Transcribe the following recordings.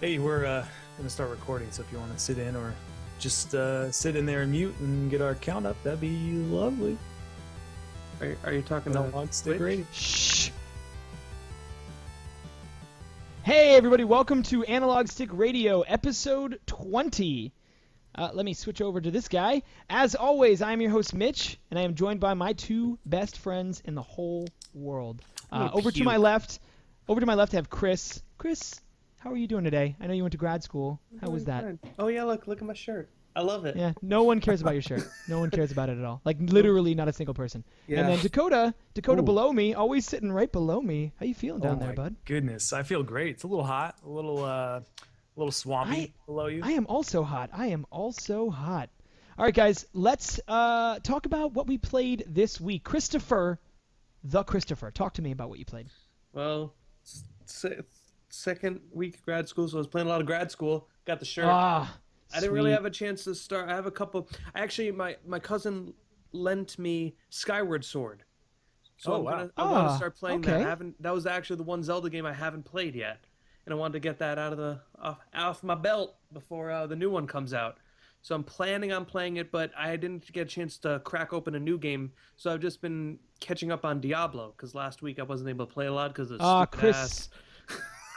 Hey, we're gonna start recording, so if you want to sit in or just sit in there and mute and get our count up, that'd be lovely. Are you talking to Analog Stick Radio? Shh. Hey everybody, welcome to Analog Stick Radio, episode 20. Let me switch over to this guy. As always, I am your host Mitch, and I am joined by my two best friends in the whole world. Over to my left, I have Chris. Chris, how are you doing today? I know you went to grad school. How was that? Fine. Oh yeah, look at my shirt. I love it. Yeah, no one cares about your shirt. No one cares about it at all. Like literally not a single person. Yeah. And then Dakota Ooh. below me, always sitting right below me. How you feeling down there, bud? Goodness, I feel great. It's a little hot, a little swampy below you. I am also hot. All right, guys, let's talk about what we played this week. Christopher, talk to me about what you played. Well, second week of grad school, so I was playing a lot of grad school. Got the shirt. I didn't really have a chance to start. I have a couple. Actually, my cousin lent me Skyward Sword, so Oh, I'm wow. gonna start playing that. Okay. That was actually the one Zelda game I haven't played yet, and I wanted to get that out of my belt before the new one comes out. So I'm planning on playing it, but I didn't get a chance to crack open a new game, so I've just been catching up on Diablo because last week I wasn't able to play a lot because of stupid Chris, ass.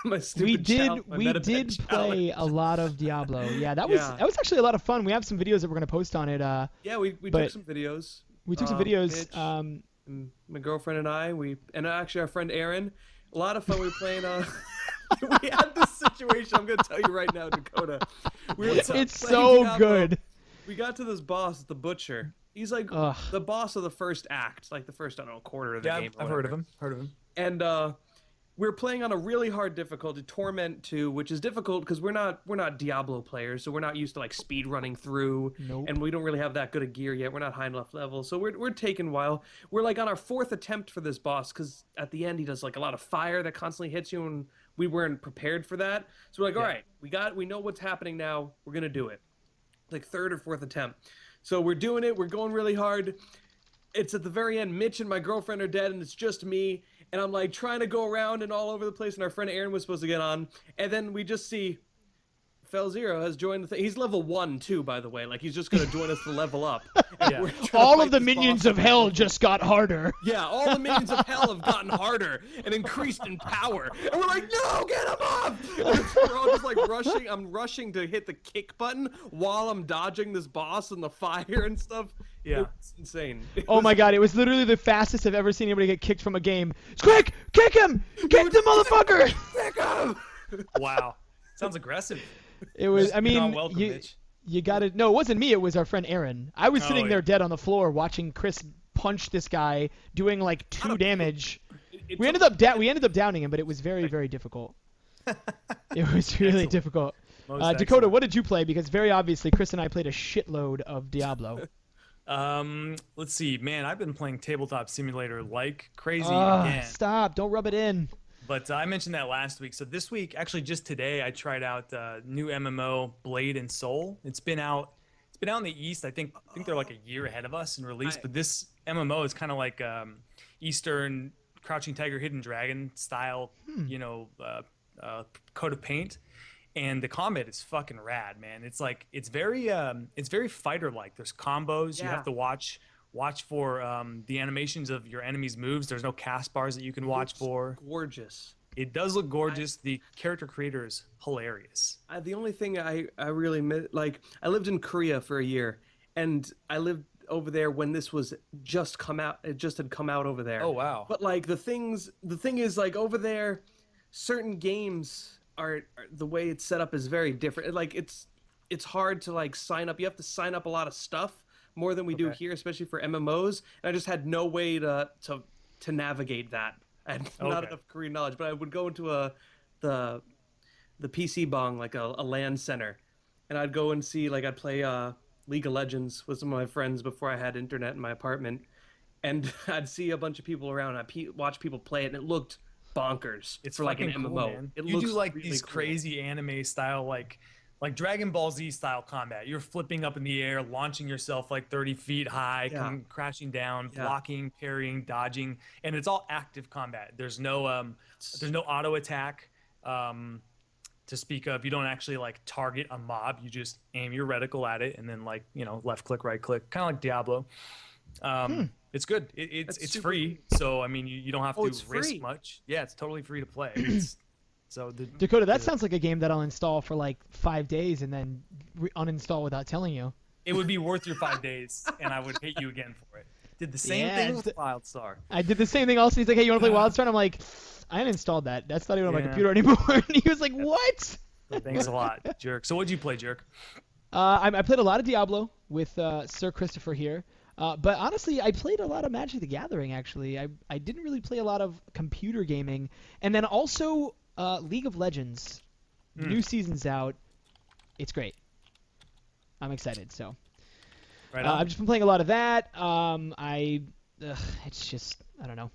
My we stupid did meta play challenge. a lot of Diablo. Yeah, that was actually a lot of fun. We have some videos that we're gonna post on it. Yeah, we took some videos. We took some videos. Mitch, and my girlfriend and I, and actually our friend Aaron. A lot of fun. We were playing. We had this situation. I'm gonna tell you right now, Dakota. It's so Diablo. good. We got to this boss, the Butcher. He's like the boss of the first act, like the first quarter of the game. I've heard of him. And we're playing on a really hard difficulty, Torment 2, which is difficult because we're not Diablo players, so we're not used to like speed running through, and we don't really have that good of gear yet. We're not high enough level, so we're taking a while. We're like on our fourth attempt for this boss because at the end he does like a lot of fire that constantly hits you, and we weren't prepared for that. So we're like, all right, we know what's happening now. We're gonna do it. Like third or fourth attempt. So we're doing it. We're going really hard. It's at the very end. Mitch and my girlfriend are dead, and it's just me. And I'm like trying to go around and all over the place, and our friend Aaron was supposed to get on. And then we just see Fel Zero has joined the thing. He's level 1 too, by the way. Like he's just gonna join us to level up. Yeah. All of the minions of hell just got harder. Yeah, all the minions of hell have gotten harder and increased in power. And we're like, no, get him off! And we're all just like rushing. I'm rushing to hit the kick button while I'm dodging this boss and the fire and stuff. Yeah. It's insane. Oh my god, it was literally the fastest I've ever seen anybody get kicked from a game. Quick, kick him! Kick the motherfucker! Kick him! Wow, sounds aggressive. It was, I mean, Not welcome, Mitch. you gotta, no, it wasn't me, it was our friend Aaron. I was sitting there yeah. dead on the floor watching Chris punch this guy, doing like 2 damage. It We ended up downing him, but it was very, very difficult. It was really difficult. Most Dakota, excellent. what did you play? Because very obviously, Chris and I played a shitload of Diablo. Let's see, man. I've been playing Tabletop Simulator like crazy again. Stop! Don't rub it in. But I mentioned that last week. So this week, actually, just today, I tried out new MMO Blade and Soul. It's been out in the East. I think they're like a year ahead of us in release. But this MMO is kind of like Eastern Crouching Tiger, Hidden Dragon style, coat of paint. And the combat is fucking rad, man. It's like it's very fighter like. There's combos. Yeah. You have to watch for the animations of your enemy's moves. There's no cast bars that you can watch for. Gorgeous. It does look gorgeous. The character creator is hilarious. The only thing I really like, I lived in Korea for a year, and I lived over there when this was just come out. It just had come out over there. Oh wow. But like the thing is like over there, certain games are the way it's set up is very different. Like it's hard to like sign up. You have to sign up a lot of stuff more than we do here, especially for MMOs. And I just had no way to navigate that. I had not enough Korean knowledge, but I would go into the PC bong, like a LAN center, and I'd go and see, like I'd play League of Legends with some of my friends before I had internet in my apartment, and I'd see a bunch of people around. I'd watch people play it, and it looked bonkers. It's for like an fucking MMO. cool, man. It You looks do like really these cool. crazy anime style, like Dragon Ball Z style combat. You're flipping up in the air, launching yourself like 30 feet high, coming crashing down, blocking, parrying, dodging, and it's all active combat. There's no auto attack. to speak of. You don't actually like target a mob. You just aim your reticle at it and then like, left click, right click, kind of like Diablo. It's good. It's free. So, I mean, you don't have to risk free. much. Yeah, it's totally free to play. Dakota, that sounds like a game that I'll install for like 5 days and then uninstall without telling you. It would be worth your 5 days, and I would hate you again for it. Did the same thing with WildStar. I did the same thing also. He's like, hey, you want to play WildStar? And I'm like, I uninstalled that. That's not even on my computer anymore. And he was like, what? Thanks a lot, Jerk. So what'd you play, Jerk? I played a lot of Diablo with Sir Christopher here. But honestly, I played a lot of Magic the Gathering, actually. I didn't really play a lot of computer gaming. And then also League of Legends. New season's out. It's great. I'm excited, so. Right on. I've just been playing a lot of that. It's just, I don't know.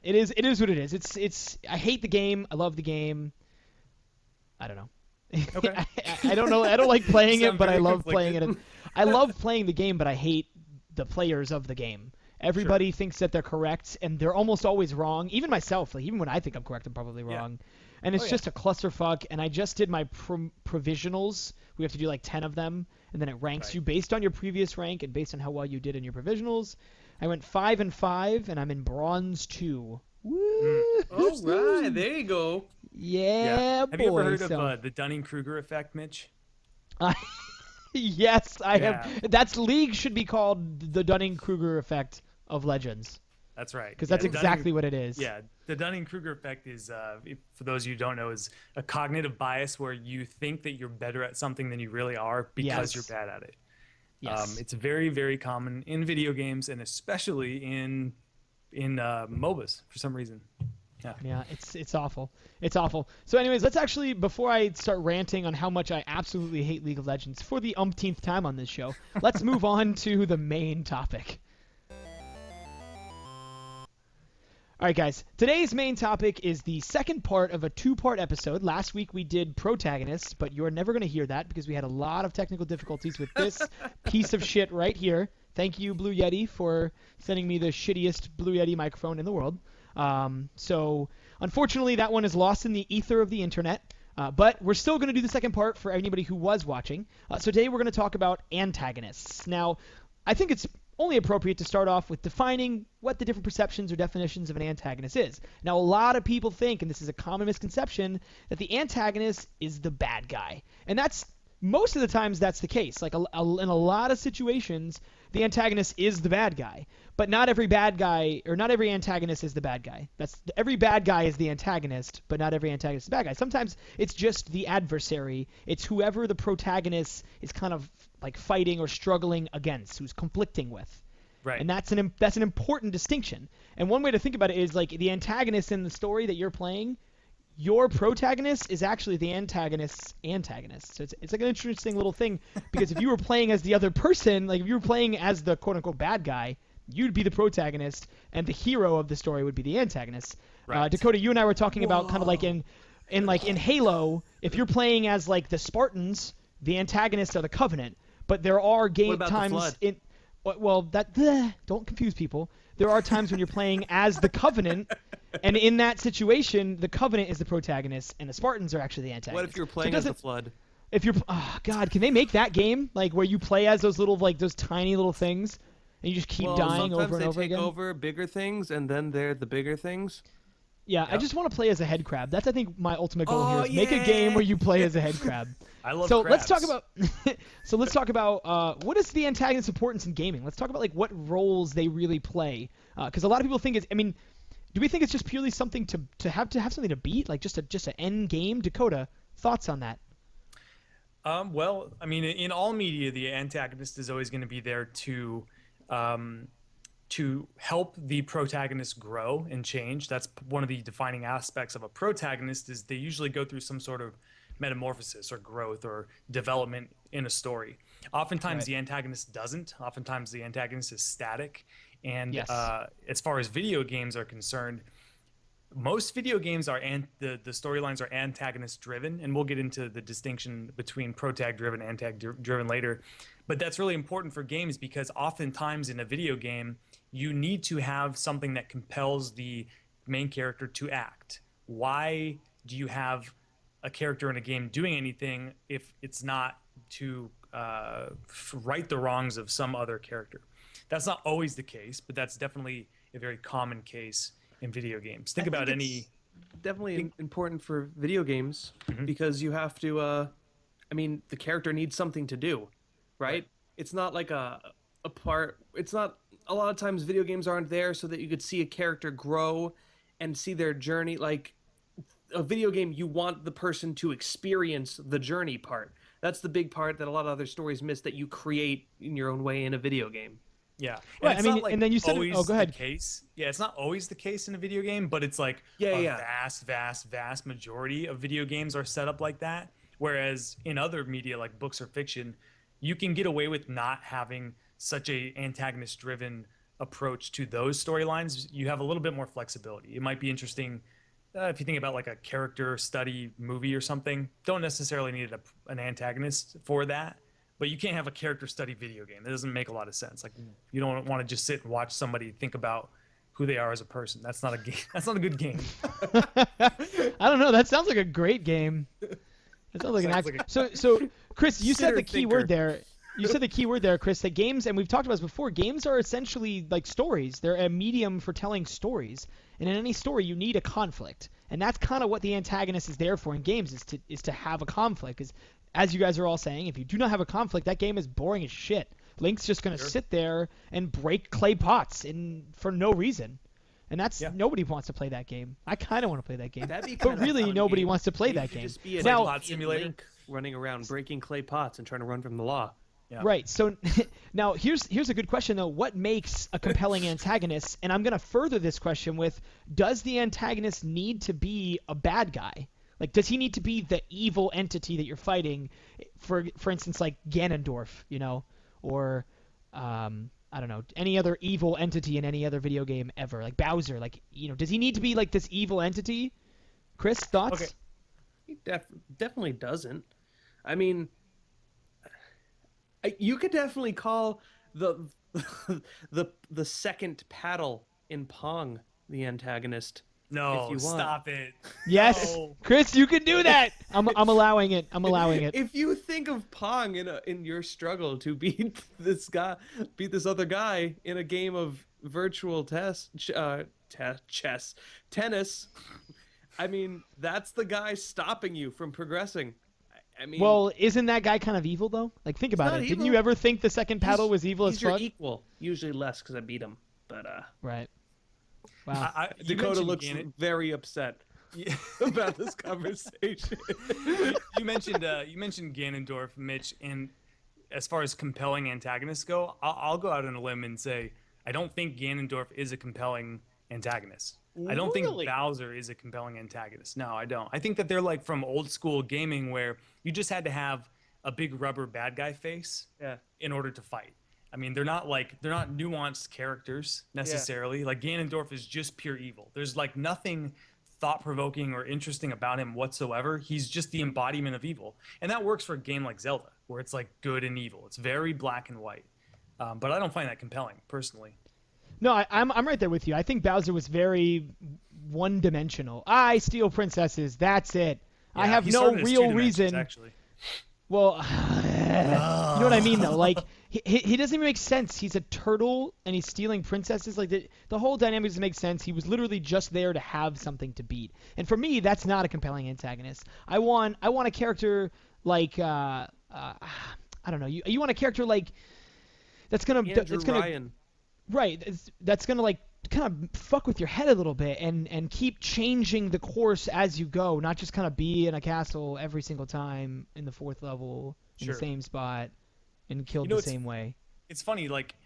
It is what it is. It's. I hate the game. I love the game. I don't know. Okay. I don't know. I don't like playing it, but I love conflicted. playing it. I love playing the game, but I hate the players of the game. Everybody thinks that they're correct, and they're almost always wrong. Even myself, like even when I think I'm correct, I'm probably wrong. And it's just a clusterfuck. And I just did my provisionals. We have to do like 10 of them, and then it ranks you based on your previous rank and based on how well you did in your provisionals. I went 5-5, and I'm in bronze 2. Woo! All right, there you go. Yeah, Have you ever heard of the Dunning-Kruger effect, Mitch? Yes, I have. That's League should be called the Dunning-Kruger effect of Legends. That's right. Because that's exactly what it is. Yeah, the Dunning-Kruger effect is, for those of you who don't know, is a cognitive bias where you think that you're better at something than you really are because you're bad at it. Yes. It's very, very common in video games and especially in MOBAs for some reason. Yeah, it's awful. It's awful. So anyways, let's actually, before I start ranting on how much I absolutely hate League of Legends for the umpteenth time on this show, let's move on to the main topic. All right, guys. Today's main topic is the second part of a 2-part episode. Last week we did protagonists, but you're never going to hear that because we had a lot of technical difficulties with this piece of shit right here. Thank you, Blue Yeti, for sending me the shittiest Blue Yeti microphone in the world. So unfortunately, that one is lost in the ether of the internet. But we're still going to do the second part for anybody who was watching. So today we're going to talk about antagonists. Now, I think it's only appropriate to start off with defining what the different perceptions or definitions of an antagonist is. Now, a lot of people think, and this is a common misconception, that the antagonist is the bad guy. And that's most of the times that's the case. Like in a lot of situations, the antagonist is the bad guy. But not every bad guy, or not every antagonist is the bad guy. Every bad guy is the antagonist, but not every antagonist is the bad guy. Sometimes it's just the adversary. It's whoever the protagonist is kind of like fighting or struggling against, who's conflicting with. Right. And that's an important distinction. And one way to think about it is like the antagonist in the story that you're playing, your protagonist is actually the antagonist's antagonist. So it's like an interesting little thing, because if you were playing as the other person, like if you were playing as the quote-unquote bad guy, you'd be the protagonist, and the hero of the story would be the antagonist. Right. Dakota, you and I were talking about kind of like in Halo, if you're playing as like the Spartans, the antagonists are the Covenant. But there are times in don't confuse people. There are times when you're playing as the Covenant, and in that situation, the Covenant is the protagonist, and the Spartans are actually the antagonists. What if you're playing as the Flood? If you're, God, can they make that game like where you play as those little those tiny little things, and you just keep dying over and over again? Sometimes they take over bigger things, and then they're the bigger things. Yeah, I just want to play as a head crab. That's, I think, my ultimate goal here is make a game where you play as a head crab. I love crabs. Let's talk about what is the antagonist's importance in gaming. Let's talk about like what roles they really play. Because a lot of people think do we think it's just purely something to have something to beat, like just an end game? Dakota, thoughts on that? Well, I mean, in all media, the antagonist is always going to be there to help the protagonist grow and change. That's one of the defining aspects of a protagonist, is they usually go through some sort of metamorphosis or growth or development in a story. Oftentimes the antagonist doesn't. Oftentimes the antagonist is static. And as far as video games are concerned, most video games are the storylines are antagonist driven, and we'll get into the distinction between protag driven and antag driven later. But that's really important for games, because oftentimes in a video game you need to have something that compels the main character to act. Why do you have a character in a game doing anything if it's not to right the wrongs of some other character. That's not always the case, but that's definitely a very common case in video games. Think about any. Definitely important for video games because you have to. I mean, the character needs something to do, right? It's not like a part. It's not a lot of times video games aren't there so that you could see a character grow and see their journey. Like a video game, you want the person to experience the journey part. That's the big part that a lot of other stories miss that you create in your own way in a video game. Yeah, right. I mean, and then you said, "Oh, go ahead." Case. Yeah, it's not always the case in a video game, but it's like vast majority of video games are set up like that. Whereas in other media, like books or fiction, you can get away with not having such a antagonist-driven approach to those storylines. You have a little bit more flexibility. It might be interesting if you think about like a character study movie or something. Don't necessarily need an antagonist for that. But you can't have a character study video game. That doesn't make a lot of sense. Like you don't want to just sit and watch somebody think about who they are as a person. That's not a game. That's not a good game. I don't know. That sounds like a great game. That sounds like So Chris, you said the key word there. You said the key word there, Chris, that games, and we've talked about this before, games are essentially like stories. They're a medium for telling stories. And in any story, you need a conflict. And that's kind of what the antagonist is there for in games, is to have a conflict. As you guys are all saying, if you do not have a conflict, that game is boring as shit. Link's just going to sit there and break clay pots for no reason. And that's nobody wants to play that game. I kind of want to play that game. But really, nobody wants to play that game. Just be a now, pot simulator Link running around breaking clay pots and trying to run from the law. Yeah. Right. So now here's a good question, though. What makes a compelling antagonist? And I'm going to further this question with, does the antagonist need to be a bad guy? Like, does he need to be the evil entity that you're fighting? For instance, like Ganondorf, or I don't know, any other evil entity in any other video game ever, like Bowser. Like, does he need to be like this evil entity? Chris, thoughts? Okay. He definitely doesn't. I mean, you could definitely call the second paddle in Pong the antagonist. No, stop it. Yes, no. Chris, you can do that. I'm allowing it. I'm allowing it. If you think of Pong in your struggle to beat this other guy in a game of virtual tennis, I mean, that's the guy stopping you from progressing. I mean, well, isn't that guy kind of evil though? Like, think about it. Evil. Didn't you ever think the second paddle was evil as fuck? He's your equal. Usually less because I beat him, but right. Wow. Dakota looks very upset about this conversation. You mentioned Ganondorf, Mitch, and as far as compelling antagonists go, I'll go out on a limb and say I don't think Ganondorf is a compelling antagonist. I don't think Bowser is a compelling antagonist. No, I don't. I think that they're like from old school gaming where you just had to have a big rubber bad guy face in order to fight. I mean, they're not nuanced characters necessarily. Yeah. Like Ganondorf is just pure evil. There's like nothing thought-provoking or interesting about him whatsoever. He's just the embodiment of evil. And that works for a game like Zelda, where it's like good and evil. It's very black and white. But I don't find that compelling, personally. No, I'm right there with you. I think Bowser was very one-dimensional. I steal princesses. That's it. Yeah, I have no real reason. Actually. Well, you know what I mean, though? Like, he doesn't even make sense. He's a turtle, and he's stealing princesses. Like, the whole dynamic doesn't make sense. He was literally just there to have something to beat. And for me, that's not a compelling antagonist. I want a character like, I don't know. You want a character like that's gonna Ryan. Right. That's gonna like kind of fuck with your head a little bit and keep changing the course as you go, not just kind of be in a castle every single time in the fourth level in the same spot and killed the same way. It's funny, like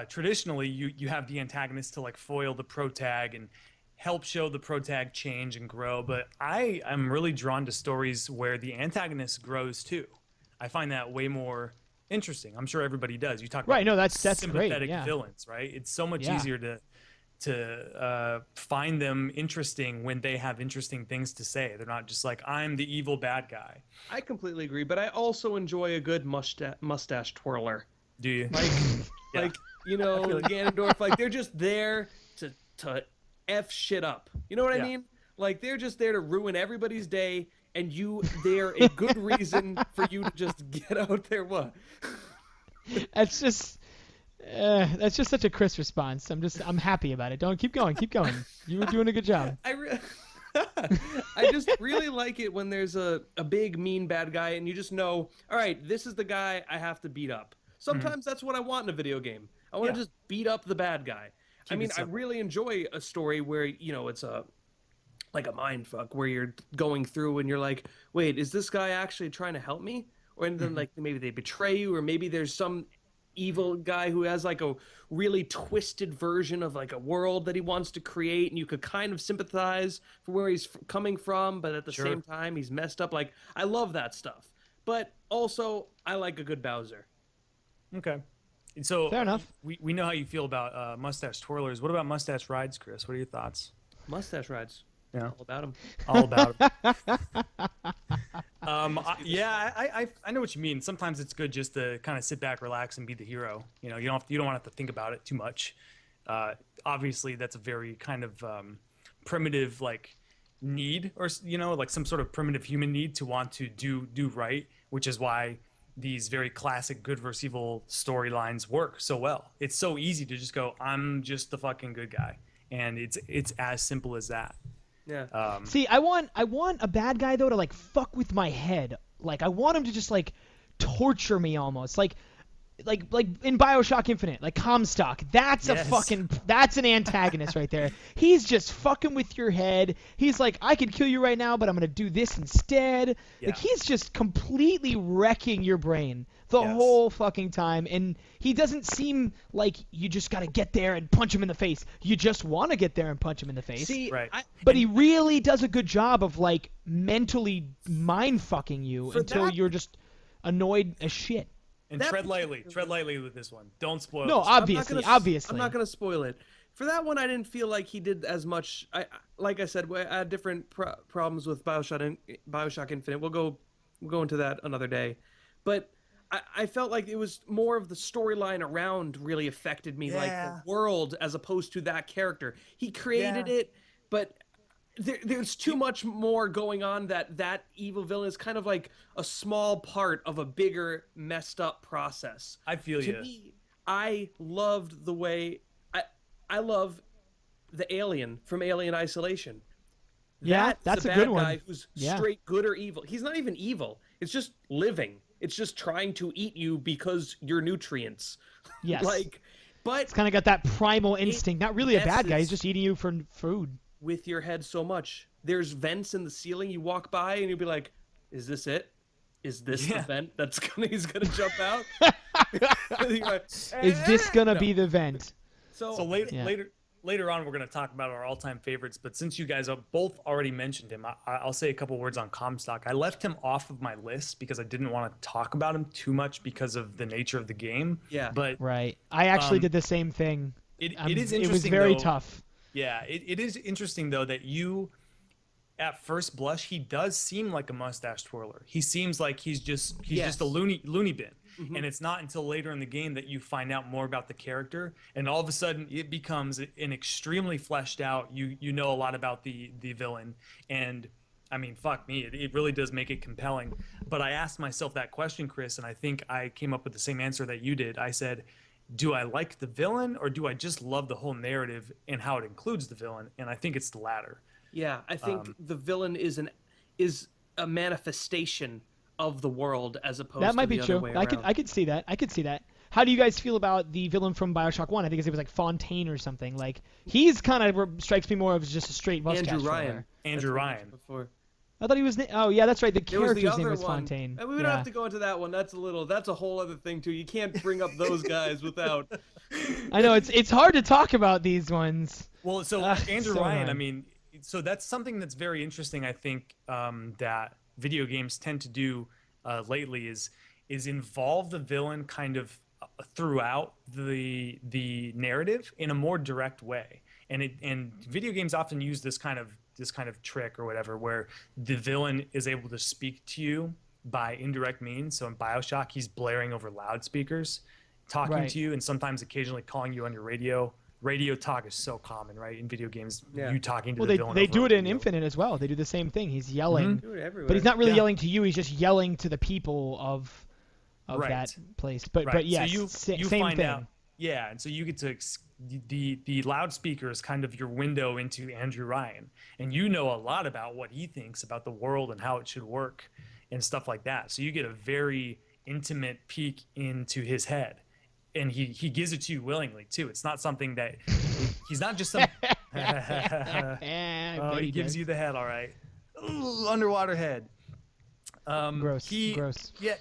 traditionally you have the antagonist to like foil the protag and help show the protag change and grow, but I am really drawn to stories where the antagonist grows too. I find that way more interesting. I'm sure everybody does. You talk about that's sympathetic great, villains, right? It's so much easier to find them interesting when they have interesting things to say. They're not just like, I'm the evil bad guy. I completely agree, but I also enjoy a good mustache twirler. Do you? Like Ganondorf, like they're just there to F shit up. You know what I mean? Like they're just there to ruin everybody's day and they're a good reason for you to just get out there. What? That's just such a Chris response. I'm happy about it. Don't keep going. You were doing a good job. I just really like it when there's a big mean bad guy and you just know, all right, this is the guy I have to beat up. Sometimes that's what I want in a video game. I want to just beat up the bad guy. I really enjoy a story where, it's like a mind fuck where you're going through and you're like, wait, is this guy actually trying to help me? Or then like maybe they betray you, or maybe there's some evil guy who has like a really twisted version of like a world that he wants to create, and you could kind of sympathize for where he's coming from, but at the same time he's messed up. Like, I love that stuff, but also I like a good Bowser. Okay, and so fair enough. We know how you feel about mustache twirlers. What about mustache rides, Chris? What are your thoughts? Mustache rides. Yeah, all about them. All about them. I know what you mean. Sometimes it's good just to kind of sit back, relax, and be the hero. You don't want to have to think about it too much. Obviously, that's a very kind of primitive like need, or like some sort of primitive human need to want to do right, which is why these very classic good versus evil storylines work so well. It's so easy to just go, I'm just the fucking good guy, and it's as simple as that. Yeah. See, I want a bad guy though to like fuck with my head. Like, I want him to just like torture me almost. Like in BioShock Infinite, like Comstock. That's that's an antagonist right there. He's just fucking with your head. He's like, I could kill you right now, but I'm gonna do this instead. Yeah. Like, he's just completely wrecking your brain the whole fucking time, and he doesn't seem like you just gotta get there and punch him in the face. You just want to get there and punch him in the face. See, right. But he really does a good job of like mentally mind fucking you until you're just annoyed as shit. And tread lightly with this one. Don't spoil. No, obviously. I'm not gonna spoil it. For that one, I didn't feel like he did as much. Like I said, I had different problems with BioShock Infinite. We'll go into that another day. But I felt like it was more of the storyline around really affected me, like the world, as opposed to that character. He created it, but there's too much more going on. That evil villain is kind of like a small part of a bigger messed up process. I feel you. To me, I loved the way I love the alien from Alien Isolation. Yeah, that's a good one. Guy who's straight good or evil. He's not even evil. It's just living. It's just trying to eat you because you're nutrients. Yes. But it's kind of got that primal instinct. Not really a bad guy. He's just eating you for food. With your head so much. There's vents in the ceiling. You walk by and you'll be like, is this it? Is this the vent he's gonna jump out? Is this gonna be the vent? So later on, we're going to talk about our all-time favorites. But since you guys have both already mentioned him, I'll say a couple words on Comstock. I left him off of my list because I didn't want to talk about him too much because of the nature of the game. Yeah. But right. I actually did the same thing. It is interesting. It was very tough. Yeah. It is interesting though that you, at first blush, he does seem like a mustache twirler. He seems like he's just a loony bin. Mm-hmm. And it's not until later in the game that you find out more about the character, and all of a sudden it becomes an extremely fleshed out. You know a lot about the villain, and I mean, fuck me, it really does make it compelling. But I asked myself that question, Chris, and I think I came up with the same answer that you did. I said, do I like the villain, or do I just love the whole narrative and how it includes the villain? And I think it's the latter. Yeah, I think the villain is a manifestation of the world as opposed to the other way around. That might be true. I could see that. I could see that. How do you guys feel about the villain from BioShock 1? I think his name was like Fontaine or something. Like, he's kind of strikes me more of just a straight mustache. Andrew Ryan. Before. I thought he was. Oh yeah, that's right. The character's name was Fontaine. And we don't have to go into that one. That's a whole other thing too. You can't bring up those guys without. I know it's hard to talk about these ones. Well, so Andrew Ryan. Hard. I mean, so that's something that's very interesting. I think that video games tend to do lately is involve the villain kind of throughout the narrative in a more direct way, and video games often use this kind of trick or whatever, where the villain is able to speak to you by indirect means. So in BioShock, he's blaring over loudspeakers, talking to you, and sometimes occasionally calling you on your radio radio talk is so common, right? In video games, Yeah. you talking to Well, the they villain. they over do a it in radio. Infinite as well. They do the same thing. He's yelling, Do it everywhere. but he's not really Yeah. yelling to you. He's just yelling to the people of Right. that place. But Right. yes, so you same find thing. out. Yeah, and so you get to the loudspeaker is kind of your window into Andrew Ryan, and you know a lot about what he thinks about the world and how it should work and stuff like that. So you get a very intimate peek into his head, and he gives it to you willingly too. It's not something that he's not just some. Oh, he gives you the head, all right. Ooh, underwater head. Gross. Gross. Yeah.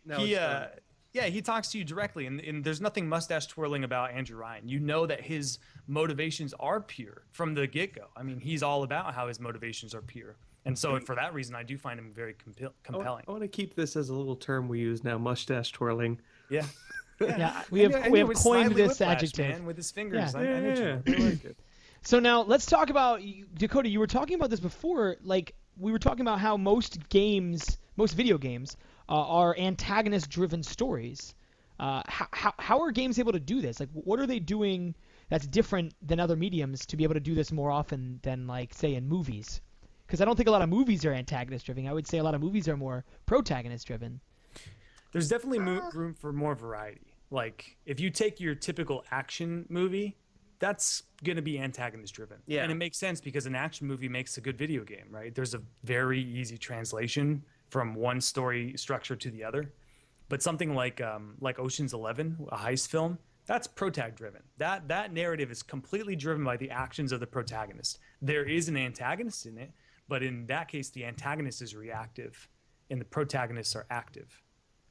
No, he it's fine. yeah, he talks to you directly, and there's nothing mustache twirling about Andrew Ryan. You know that his motivations are pure from the get-go. I mean, he's all about how his motivations are pure, and so for that reason, I do find him very compelling. I want to keep this as a little term we use now, mustache twirling. Yeah, Yeah, we have it's coined Snidely this Whiplash, adjective. man, with his fingers. Yeah. I knew you. I like it. So now let's talk about Dakota. You were talking about this before. Like we were talking about how most video games, are antagonist-driven stories. How are games able to do this? Like, what are they doing that's different than other mediums to be able to do this more often than, like, say, in movies? Because I don't think a lot of movies are antagonist-driven. I would say a lot of movies are more protagonist-driven. There's definitely room for more variety. Like, if you take your typical action movie, that's going to be antagonist driven. Yeah. And it makes sense because an action movie makes a good video game, right? There's a very easy translation from one story structure to the other. But something like Ocean's 11, a heist film, that's protag driven. That narrative is completely driven by the actions of the protagonist. There is an antagonist in it, but in that case, the antagonist is reactive and the protagonists are active.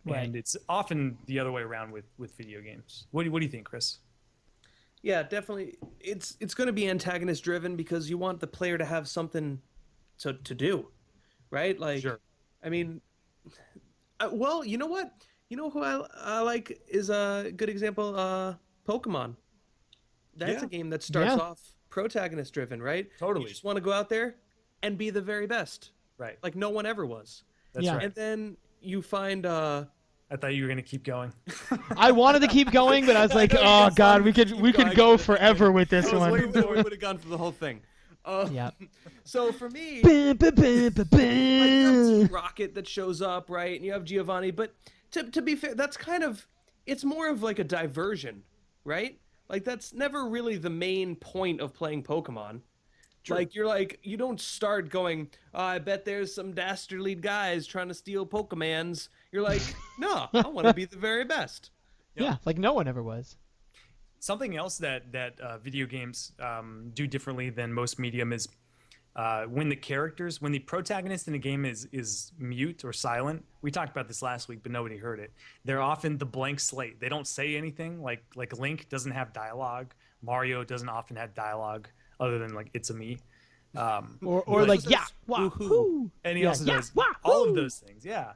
Right. And it's often the other way around with video games. What do you think, Chris? Yeah, definitely. It's going to be antagonist driven because you want the player to have something to do, right? Like, Sure. I mean, well, you know what? You know who I like is a good example. Pokemon. That's Yeah. a game that starts Yeah. off protagonist driven, right? Totally. You just want to go out there and be the very best, Right. like no one ever was. That's Yeah. right. And then you find I thought you were going to keep going. I wanted to keep going, but I was like, I know you oh guys god, wanted we could go forever with this I was one. waiting till we would have gone through the whole thing. Yeah. So for me, Bam, bam, bam, bam, like you have bam. Team Rocket that shows up, right? And you have Giovanni, but to be fair, that's kind of, it's more of like a diversion, right? Like that's never really the main point of playing Pokemon. True. Like you don't start going, oh, I bet there's some dastardly guys trying to steal Pokemans. You're like, no, I want to be the very best. Yeah, like no one ever was. Something else that video games do differently than most medium is when the protagonist in a game is mute or silent. We talked about this last week, but nobody heard it. They're often the blank slate. They don't say anything. Like Link doesn't have dialogue. Mario doesn't often have dialogue other than like it's a me. Or like yeah, wahoo. And he Yeah, also yeah, does wahoo. all of those things. Yeah.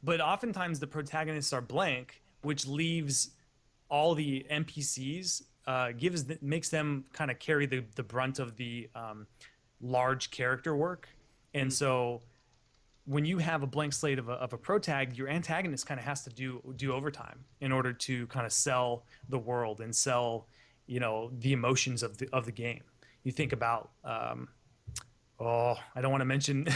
But oftentimes the protagonists are blank, which leaves all the NPCs, makes them kind of carry the brunt of the large character work. And so when you have a blank slate of a protag, your antagonist kind of has to do overtime in order to kind of sell the world and sell, the emotions of the game. You think about I don't want to mention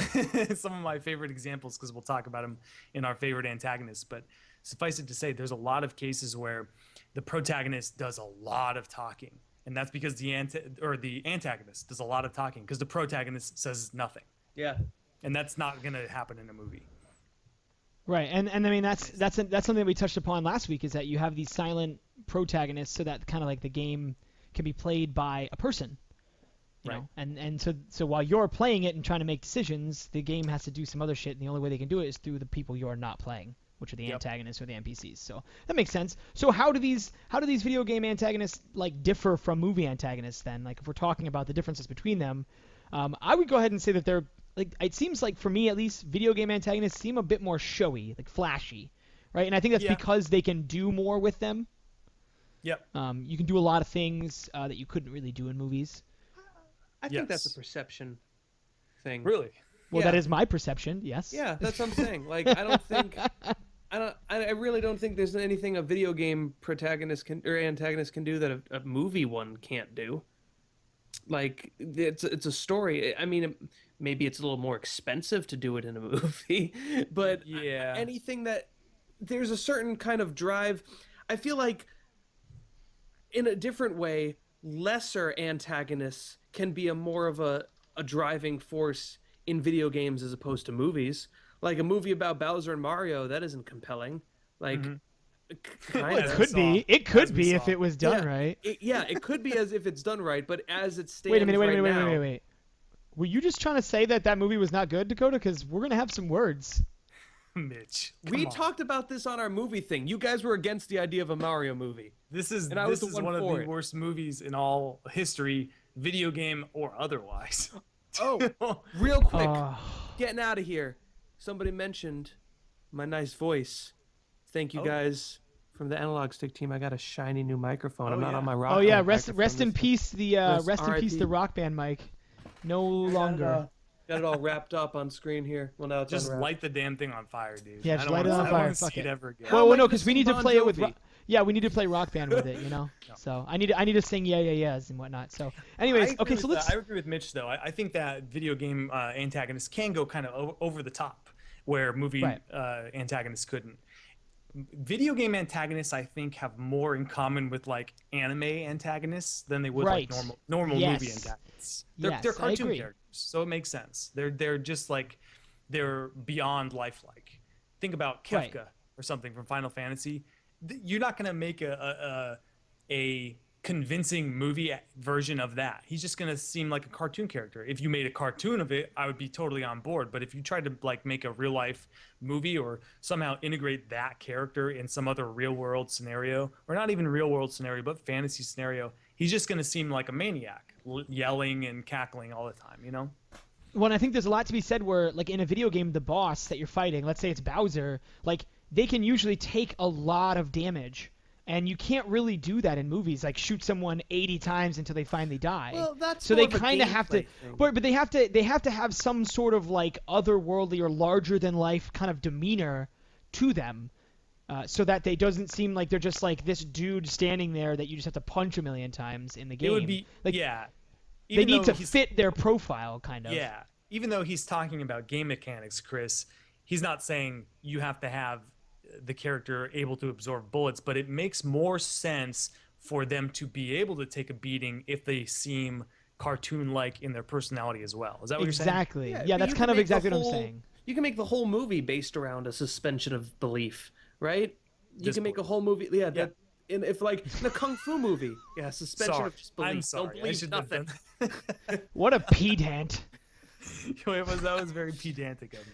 some of my favorite examples because we'll talk about them in our favorite antagonists, but suffice it to say there's a lot of cases where the protagonist does a lot of talking, and that's because the antagonist does a lot of talking because the protagonist says nothing. Yeah. And that's not going to happen in a movie. Right, and I mean that's something that we touched upon last week is that you have these silent protagonists so that kind of like the game can be played by a person. You know? And so while you're playing it and trying to make decisions, the game has to do some other shit, and the only way they can do it is through the people you're not playing, which are the antagonists or the NPCs. So that makes sense. So how do these video game antagonists like differ from movie antagonists then? Like if we're talking about the differences between them, I would go ahead and say that they're like, it seems like for me at least, video game antagonists seem a bit more showy, like flashy, right? And I think that's because they can do more with them. Yep. You can do a lot of things that you couldn't really do in movies. I think that's a perception thing. Really? Well, that is my perception. Yes. Yeah, that's what I'm saying. Like, I don't think, I I really don't think there's anything a video game protagonist can or antagonist can do that a movie one can't do. Like it's a story. I mean, maybe it's a little more expensive to do it in a movie, but Yeah. anything that there's a certain kind of drive. I feel like in a different way, lesser antagonists can be a more of a driving force in video games as opposed to movies. Like a movie about Bowser and Mario, that isn't compelling. Like, kind It of. could be. It could be if it was done Yeah, right. It could be as if it's done right, but as it stands Wait a minute. right now, Were you just trying to say that movie was not good, Dakota? Because we're gonna have some words. Mitch, we come on. talked about this on our movie thing. You guys were against the idea of a Mario movie. This is And I was this the is one one of for the it. worst movies in all history, video game or otherwise. Oh, real quick, Oh. getting out of here. Somebody mentioned my nice voice. Thank you Oh. guys from the Analog Stick team. I got a shiny new microphone. Oh, I'm not yeah. on my rock. Oh yeah, band rest microphone in this peace the Yes, rest in peace RIP. the Rock Band mic. No longer. Got it all wrapped up on screen here. Well, now it's Just unwrapped. light the damn thing on fire, dude. Yeah, I just don't light it wanna- on I don't fire. wanna Fuck see it. it ever again. How Well, am I no, gonna because we sing need to Bon play it with. Jovi? Yeah, we need to play Rock Band with it, you know. So I need to sing yeah yeahs and whatnot. So, anyways, okay, so let's. I agree with Mitch though. I think that video game antagonists can go kind of over the top, where movie Right. antagonists couldn't. Video game antagonists, I think, have more in common with like anime antagonists than they would Right. like normal Yes. movie antagonists. They're Yes, I cartoon agree. characters, so it makes sense. They're just like they're beyond lifelike. Think about Right. Kefka or something from Final Fantasy. You're not gonna make a convincing movie version of that. He's just gonna seem like a cartoon character. If you made a cartoon of it, I would be totally on board. But if you tried to like make a real life movie or somehow integrate that character in some other real world scenario, or not even real world scenario, but fantasy scenario, he's just gonna seem like a maniac, yelling and cackling all the time. You know? Well, I think there's a lot to be said where, like in a video game, the boss that you're fighting, let's say it's Bowser, like they can usually take a lot of damage. And you can't really do that in movies, like shoot someone 80 times until they finally die. Well, that's so more they of a kind of have to, gameplay thing. but they have to have some sort of like otherworldly or larger than life kind of demeanor to them, so that they doesn't seem like they're just like this dude standing there that you just have to punch a million times in the game. It would be like yeah. they Even need though to he's- fit their profile, kind of. Yeah. Even though he's talking about game mechanics, Chris, he's not saying you have to have the character able to absorb bullets, but it makes more sense for them to be able to take a beating if they seem cartoon-like in their personality as well. Is that what you're saying? Exactly. Yeah, Yeah, but that's you kind can of make the exactly what I'm whole- saying. You can make the whole movie based around a suspension of belief, right? You can make a Disbelief. whole movie, yeah. That, if like in a kung fu movie, yeah, suspension Sorry. of disbelief. I'm Don't sorry. I believe should have nothing. done. What a pedant. That was very pedantic of me.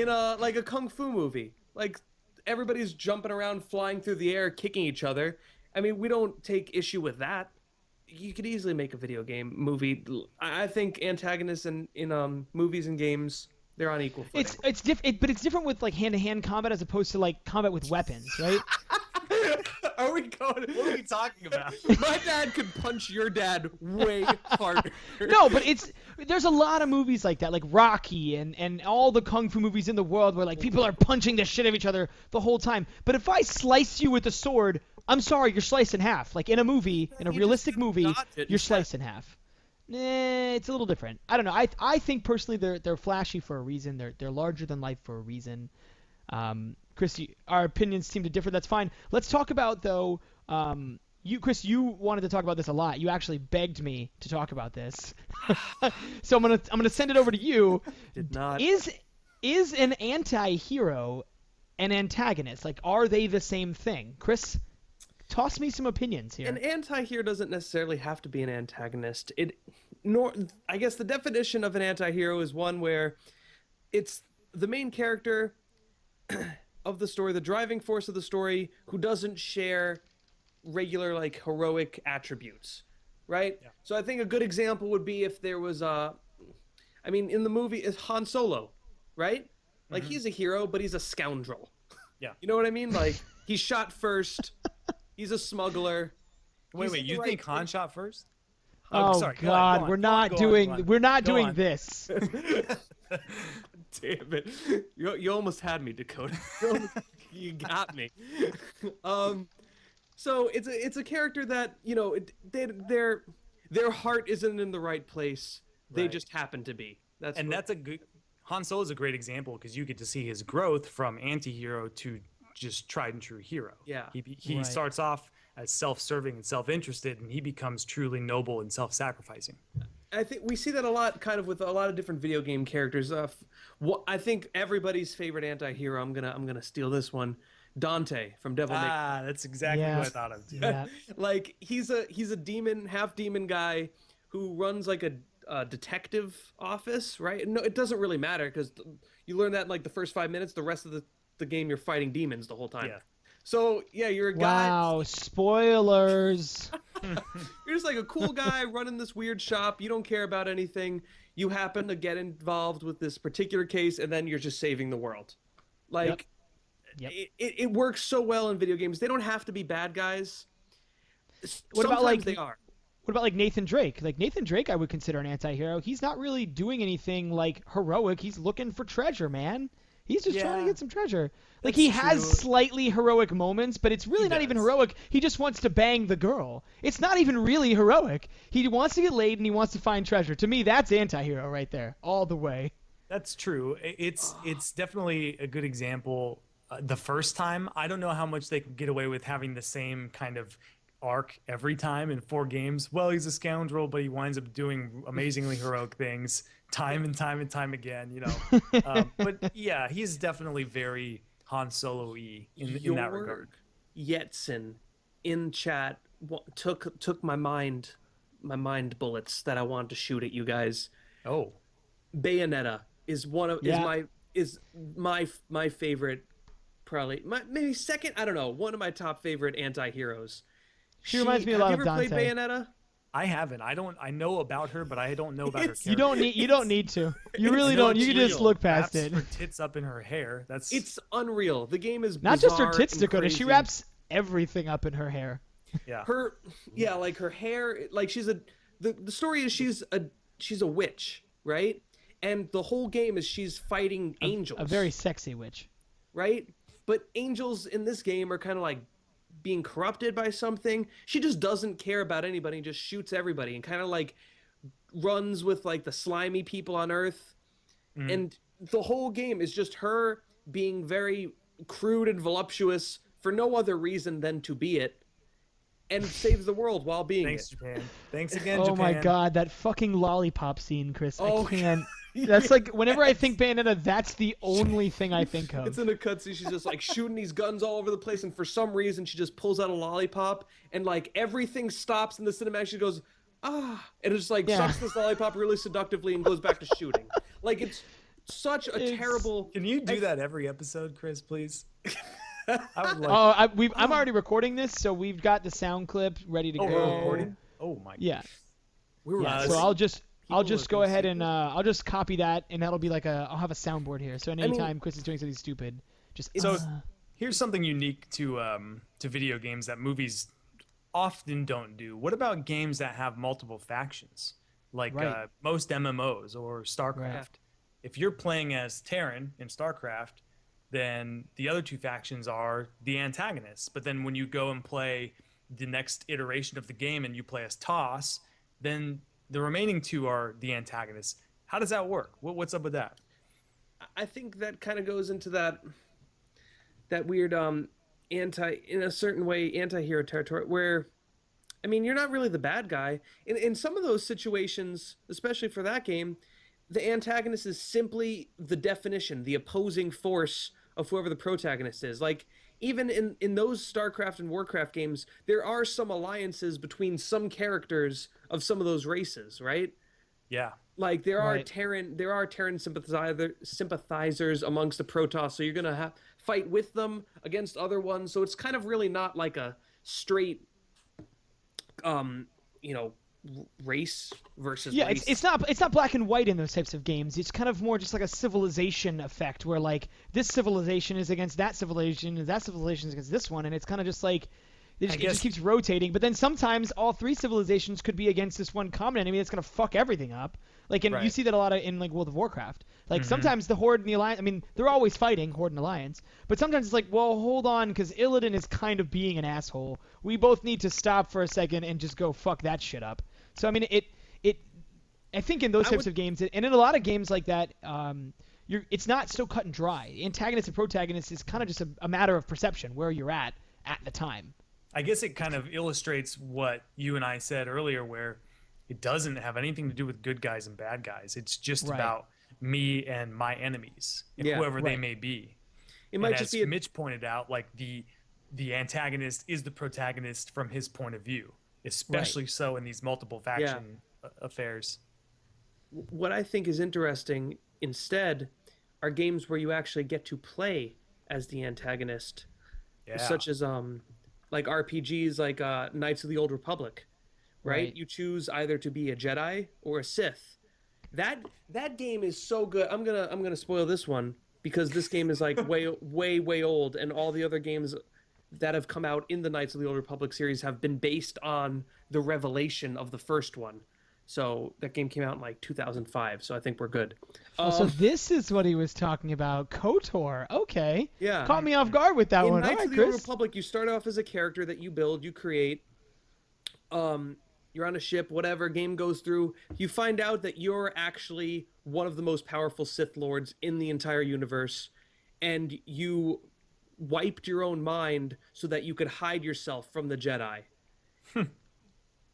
In a like a kung fu movie, like everybody's jumping around, flying through the air, kicking each other. I mean, we don't take issue with that. You could easily make a video game movie. I think antagonists in movies and games, they're on equal footing. It's different, but it's different with like hand-to-hand combat as opposed to like combat with weapons, right? Are we going? What are we talking about? My dad could punch your dad way harder. No, but there's a lot of movies like that, like Rocky and all the kung fu movies in the world where like people are punching the shit out of each other the whole time. But if I slice you with a sword, I'm sorry, you're sliced in half. Like in a movie, in a You realistic just movie, dodge it you're instead. sliced in half. It's a little different. I don't know. I think personally they're flashy for a reason. They're larger than life for a reason. Chris, our opinions seem to differ. That's fine. Let's talk about though. Chris, you wanted to talk about this a lot. You actually begged me to talk about this. So I'm gonna send it over to you. Did not. Is an anti-hero an antagonist? Like, are they the same thing? Chris, toss me some opinions here. An anti-hero doesn't necessarily have to be an antagonist. I guess the definition of an anti-hero is one where it's the main character of the story, the driving force of the story, who doesn't share regular like heroic attributes, right? Yeah. So I think a good example would be if there was in the movie is Han Solo, right? Like he's a hero, but he's a scoundrel. Yeah. You know what I mean? Like he's shot first. He's a smuggler. Wait, He's you the think right Han shot first? Oh sorry. God, we're not doing Go on. this. Damn it! You almost had me, Dakota. You got me. So it's a character that their heart isn't in the right place. They Right. just happen to be. That's a good Han Solo is a great example because you get to see his growth from anti-hero to just tried and true hero. Yeah. He Right. starts off as self-serving and self-interested, and he becomes truly noble and self-sacrificing. I think we see that a lot, kind of with a lot of different video game characters. I think everybody's favorite anti-hero. I'm gonna steal this one. Dante from Devil May Cry. That's exactly Yeah. what I thought of. Too. Yeah. Like he's a demon, half demon guy who runs like a detective office, right? No, it doesn't really matter because you learn that in like the first 5 minutes. The rest of the game, you're fighting demons the whole time. Yeah. So yeah, you're a guy. Wow, spoilers. You're just like a cool guy running this weird shop. You don't care about anything. You happen to get involved with this particular case, and then you're just saving the world. Like, Yep. it works so well in video games. They don't have to be bad guys. What about, Sometimes like, they are? What about like Nathan Drake? Like Nathan Drake, I would consider an anti-hero. He's not really doing anything like heroic. He's looking for treasure, man. He's just trying to Yeah. get some treasure. Like That's he has true. slightly heroic moments, but it's really He not even does. heroic. He just wants to bang the girl. It's not even really heroic. He wants to get laid and he wants to find treasure. To me, that's anti-hero right there, all the way. That's true. It's definitely a good example. The first time, I don't know how much they could get away with having the same kind of arc every time in 4 games. Well, he's a scoundrel, but he winds up doing amazingly heroic things time and time and time again. You know, but yeah, he's definitely very Han Solo-y in that regard. Yetson in chat took my mind bullets that I wanted to shoot at you guys. Oh, Bayonetta is one of Yeah. is my favorite, probably maybe second. I don't know, one of my top favorite anti-heroes. She reminds me a lot of Have you ever Dante. played Bayonetta? I haven't. I know about her, but I don't know about her. It's- You don't need to. You really No, don't. You it's can just real. look past Wraps it. her tits up in her hair. That's It's unreal. The game is Not just her bizarre tits, and Dakota. She crazy. wraps everything up in her hair. yeah. Like her hair, like the story is she's a witch, right? And the whole game is she's fighting angels. A very sexy witch. right? But angels in this game are kind of like being corrupted by something. She just doesn't care about anybody and just shoots everybody and kind of like runs with like the slimy people on Earth. And the whole game is just her being very crude and voluptuous for no other reason than to be it, and saves the world while being Thanks, it. Japan. Thanks again, Oh Japan. my god, that fucking lollipop scene, Chris. Oh, I can't. That's like, whenever I think Bayonetta, that's the only thing I think of. It's in a cutscene. She's just like shooting these guns all over the place, and for some reason, she just pulls out a lollipop, and like everything stops in the cinematic. She goes, and it just like Yeah. sucks this lollipop really seductively and goes back to shooting. Like it's such a It's- terrible. Can you do that every episode, Chris, please? I would like. Oh, I'm already recording this, so we've got the sound clip ready to Oh, go. we're recording. Oh my. Yeah. We were Yeah. Uh, So I'll just people go are ahead and conceited. I'll just copy that, and that'll be like I'll have a soundboard here. So mean- anytime Chris is doing something stupid, just So here's something unique to video games that movies often don't do. What about games that have multiple factions, like Right. most MMOs or StarCraft? If you're playing as Terran in StarCraft, then the other two factions are the antagonists. But then when you go and play the next iteration of the game and you play as Toss, then the remaining two are the antagonists. How does that work? What's up with that? I think that kind of goes into that weird in a certain way anti-hero territory where, I mean, you're not really the bad guy in some of those situations, especially for that game. The antagonist is simply the definition, the opposing force of whoever the protagonist is. Like even in those StarCraft and Warcraft games, there are some alliances between some characters of some of those races, right? Yeah. Like there are Right. Terran sympathizers amongst the Protoss, so you're gonna fight with them against other ones. So it's kind of really not like a straight, race versus yeah, race. it's not black and white in those types of games. It's kind of more just like a civilization effect, where like this civilization is against that civilization, and that civilization is against this one, and it's kind of just like It just keeps rotating. But then sometimes all three civilizations could be against this one common enemy that's gonna fuck everything up. Like, and you see that a lot in like World of Warcraft. Like sometimes the Horde and the Alliance. I mean, they're always fighting Horde and Alliance. But sometimes it's like, well, hold on, because Illidan is kind of being an asshole. We both need to stop for a second and just go fuck that shit up. So I mean, I think in those types of games, and in a lot of games like that, it's not so cut and dry. Antagonist and protagonist is kind of just a matter of perception, where you're at the time. I guess it kind of illustrates what you and I said earlier, where it doesn't have anything to do with good guys and bad guys. It's just about me and my enemies, and whoever they may be. It might just be Mitch pointed out, like the antagonist is the protagonist from his point of view, especially so in these multiple faction affairs. What I think is interesting instead are games where you actually get to play as the antagonist, such as like RPGs like Knights of the Old Republic, right? You choose either to be a Jedi or a Sith. That game is so good. I'm gonna spoil this one because this game is like way old, and all the other games that have come out in the Knights of the Old Republic series have been based on the revelation of the first one. So that game came out in like 2005, so I think we're good. So this is what he was talking about, KOTOR. Okay. Yeah. Caught me off guard with that one. In Knights of the Old Chris. Republic, you start off as a character that you build, you create. You're on a ship, whatever, game goes through. You find out that you're actually one of the most powerful Sith Lords in the entire universe, and you wiped your own mind so that you could hide yourself from the Jedi.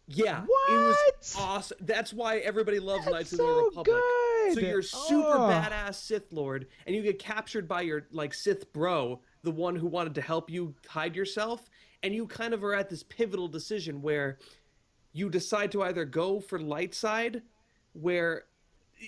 Yeah, what? It was awesome. That's why everybody loves Knights of the Old Republic. Good. So you're super badass Sith Lord, and you get captured by your like Sith bro, the one who wanted to help you hide yourself, and you kind of are at this pivotal decision where you decide to either go for light side, where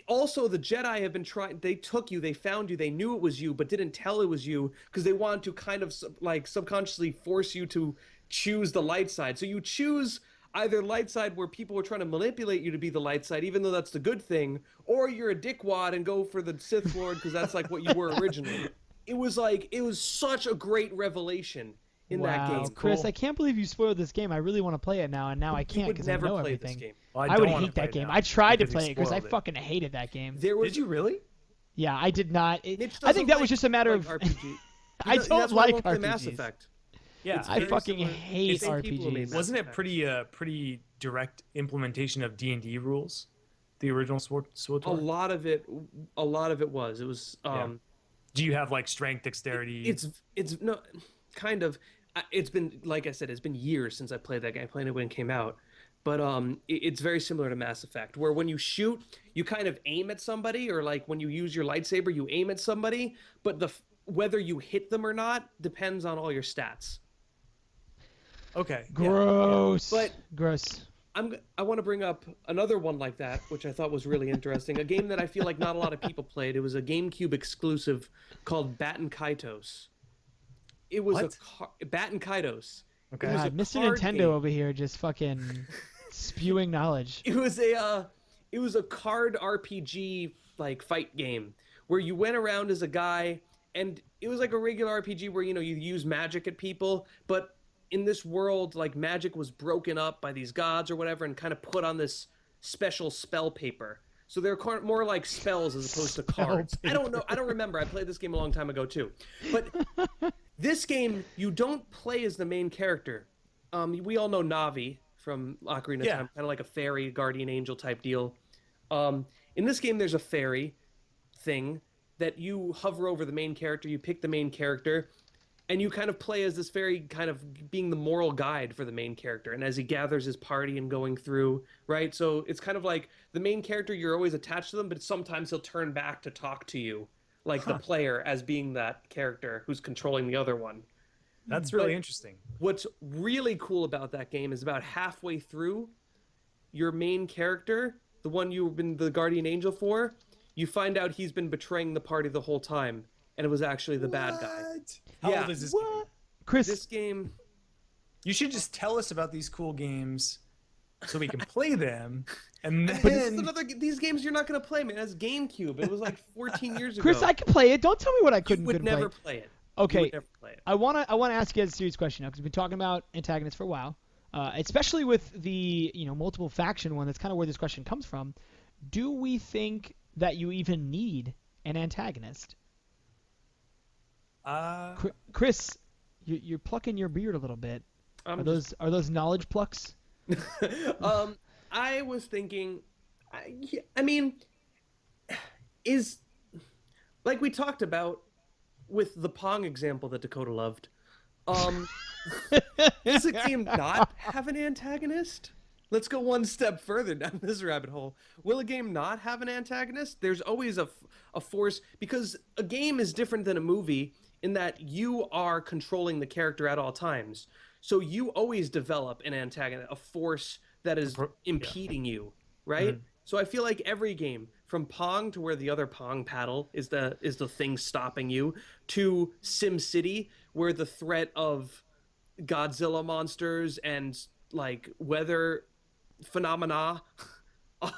also the Jedi have been trying. They took you, they found you, they knew it was you, but didn't tell it was you because they wanted to kind of like subconsciously force you to choose the light side. So you choose either light side where people were trying to manipulate you to be the light side, even though that's the good thing, or you're a dickwad and go for the Sith Lord because that's like what you were originally. It was such a great revelation in that game. Chris, I can't believe you spoiled this game. I really want to play it now, and now I can't because I know everything. Game. Well, I would hate that game. I tried to play it because I fucking hated that game. Did you really? Yeah, I did not. I think that was just a matter of RPG. I don't like RPGs. Mass Effect. Yeah, I fucking hate RPGs. Wasn't it pretty direct implementation of D&D rules? The original SWTOR? A lot of it was. It was. Do you have like strength, dexterity? It's no, kind of. It's been, like I said, it's been years since I played that game. I played it when it came out, but it's very similar to Mass Effect, where when you shoot, you kind of aim at somebody, or like when you use your lightsaber, you aim at somebody, but whether you hit them or not depends on all your stats. Okay. Gross. Yeah. But gross. I want to bring up another one like that, which I thought was really interesting. A game that I feel like not a lot of people played. It was a GameCube exclusive called Batten Kaitos. It was Batten Kaitos. Okay. God, Mr. Nintendo over here just fucking spewing knowledge. It was a card RPG like fight game where you went around as a guy, and it was like a regular RPG where you use magic at people, but in this world, like, magic was broken up by these gods or whatever and kind of put on this special spell paper. So they're more like spells as opposed to cards. I don't know. I don't remember. I played this game a long time ago too. But this game, you don't play as the main character. We all know Navi from Ocarina of Time, kind of like a fairy, guardian angel type deal. In this game, there's a fairy thing that you hover over the main character. You pick the main character, and you kind of play as this fairy, kind of being the moral guide for the main character. And as he gathers his party and going through, right? So it's kind of like the main character, you're always attached to them, but sometimes he'll turn back to talk to you, like the player as being that character who's controlling the other one. That's really interesting. What's really cool about that game is about halfway through, your main character, the one you've been the guardian angel for, you find out he's been betraying the party the whole time, and it was actually the bad guy. How old is this game? Chris, this game... You should just tell us about these cool games so we can play them, and then... These games you're not going to play, man. That's GameCube. It was like 14 years ago. Chris, I could play it. Don't tell me what I couldn't You would never play. play it. Okay, would never play it. I wanna ask you guys a serious question now because we've been talking about antagonists for a while, especially with the multiple faction one. That's kind of where this question comes from. Do we think that you even need an antagonist? Chris, you're plucking your beard a little bit. Are those knowledge plucks? I was thinking, I mean, is like we talked about with the Pong example that Dakota loved. Does a game not have an antagonist? Let's go one step further down this rabbit hole. Will a game not have an antagonist? There's always a force, because a game is different than a movie in that you are controlling the character at all times. So you always develop an antagonist, a force that is impeding you, right? Mm-hmm. So I feel like every game, from Pong to where the other Pong paddle is the thing stopping you, to SimCity, where the threat of Godzilla monsters and like weather phenomena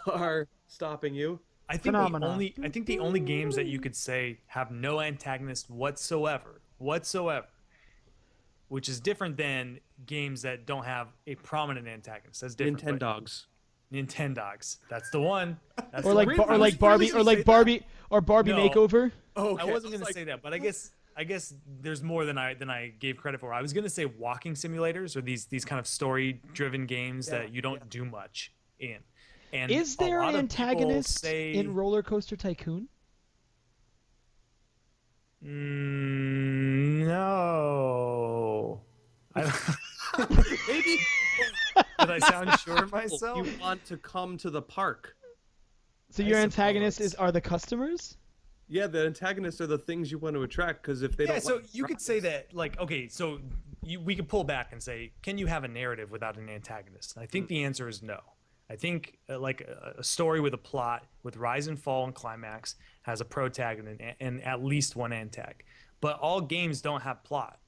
are stopping you. I think the only games that you could say have no antagonist whatsoever, which is different than games that don't have a prominent antagonist. That's different. Nintendogs. That's the one. That's or like Barbie Makeover. Oh, okay. I wasn't going to say that, but I guess there's more than I gave credit for. I was going to say walking simulators, or these kind of story-driven games that you don't do much in. And is there an antagonist in Roller Coaster Tycoon? No. Maybe. Did I sound sure of myself? You want to come to the park. So your antagonist are the customers? Yeah, the antagonists are the things you want to attract, because if they don't. Yeah, so you could say that, like, okay, so we could pull back and say, can you have a narrative without an antagonist? And I think the answer is no. I think like a story with a plot, with rise and fall and climax, has a protagonist and at least one antag. But all games don't have plot,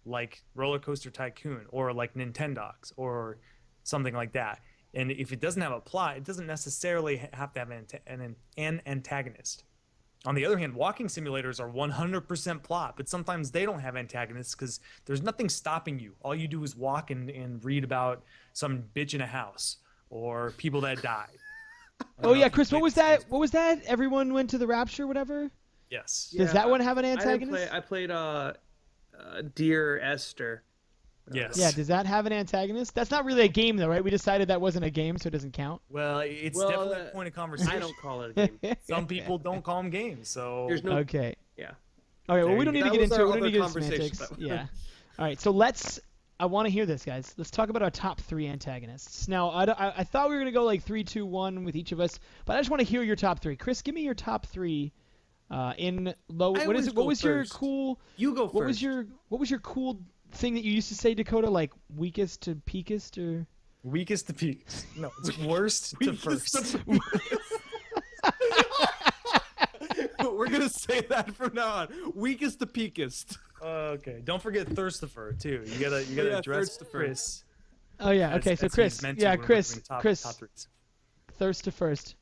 like Roller Coaster Tycoon or like Nintendogs or something like that. And if it doesn't have a plot, it doesn't necessarily have to have an antagonist. On the other hand, walking simulators are 100% plot, but sometimes they don't have antagonists because there's nothing stopping you. All you do is walk and read about some bitch in a house or people that died. Oh yeah, Chris, what was that? What was that? Everyone went to the rapture, whatever? Yes. Does that one have an antagonist? I played Dear Esther. Yes. Yeah, does that have an antagonist? That's not really a game though, right? We decided that wasn't a game, so it doesn't count. Well, it's definitely a point of conversation. I don't call it a game. Some people don't call them games, so there's no. Okay. Yeah. Okay, well, we don't need to get into it. We don't need to get into conversation. semantics. Yeah. All right, so I want to hear this, guys. Let's talk about our top 3 antagonists. Now, I thought we were going to go like 3, 2, 1 with each of us, but I just want to hear your top 3. Chris, give me your top 3 in low. What is it? What was your cool? You go first. What was your cool thing that you used to say, Dakota? Like weakest to peakest, or weakest to peakest? No, it's worst to first. We're gonna say that from now on. Weakest to peakest. Okay. Don't forget Thirstifer too. You gotta address Chris. Oh yeah. Okay. So Chris. Yeah, Chris. Chris. Top threes. Thirst to first.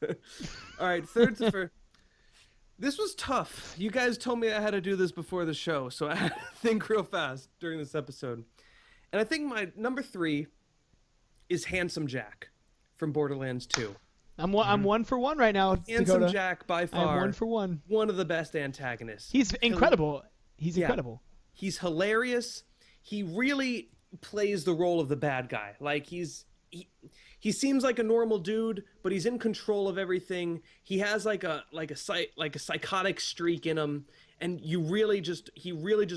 All right. Thirstifer. This was tough. You guys told me I had to do this before the show, so I had to think real fast during this episode. And I think my number 3 is Handsome Jack from Borderlands 2. I'm 1 for 1 right now. Handsome Dakota. Jack, by far, I'm 1 for 1. One of the best antagonists. He's incredible. He's incredible. He's hilarious. He really plays the role of the bad guy. Like he seems like a normal dude, but he's in control of everything. He has like a psychotic streak in him, and he really just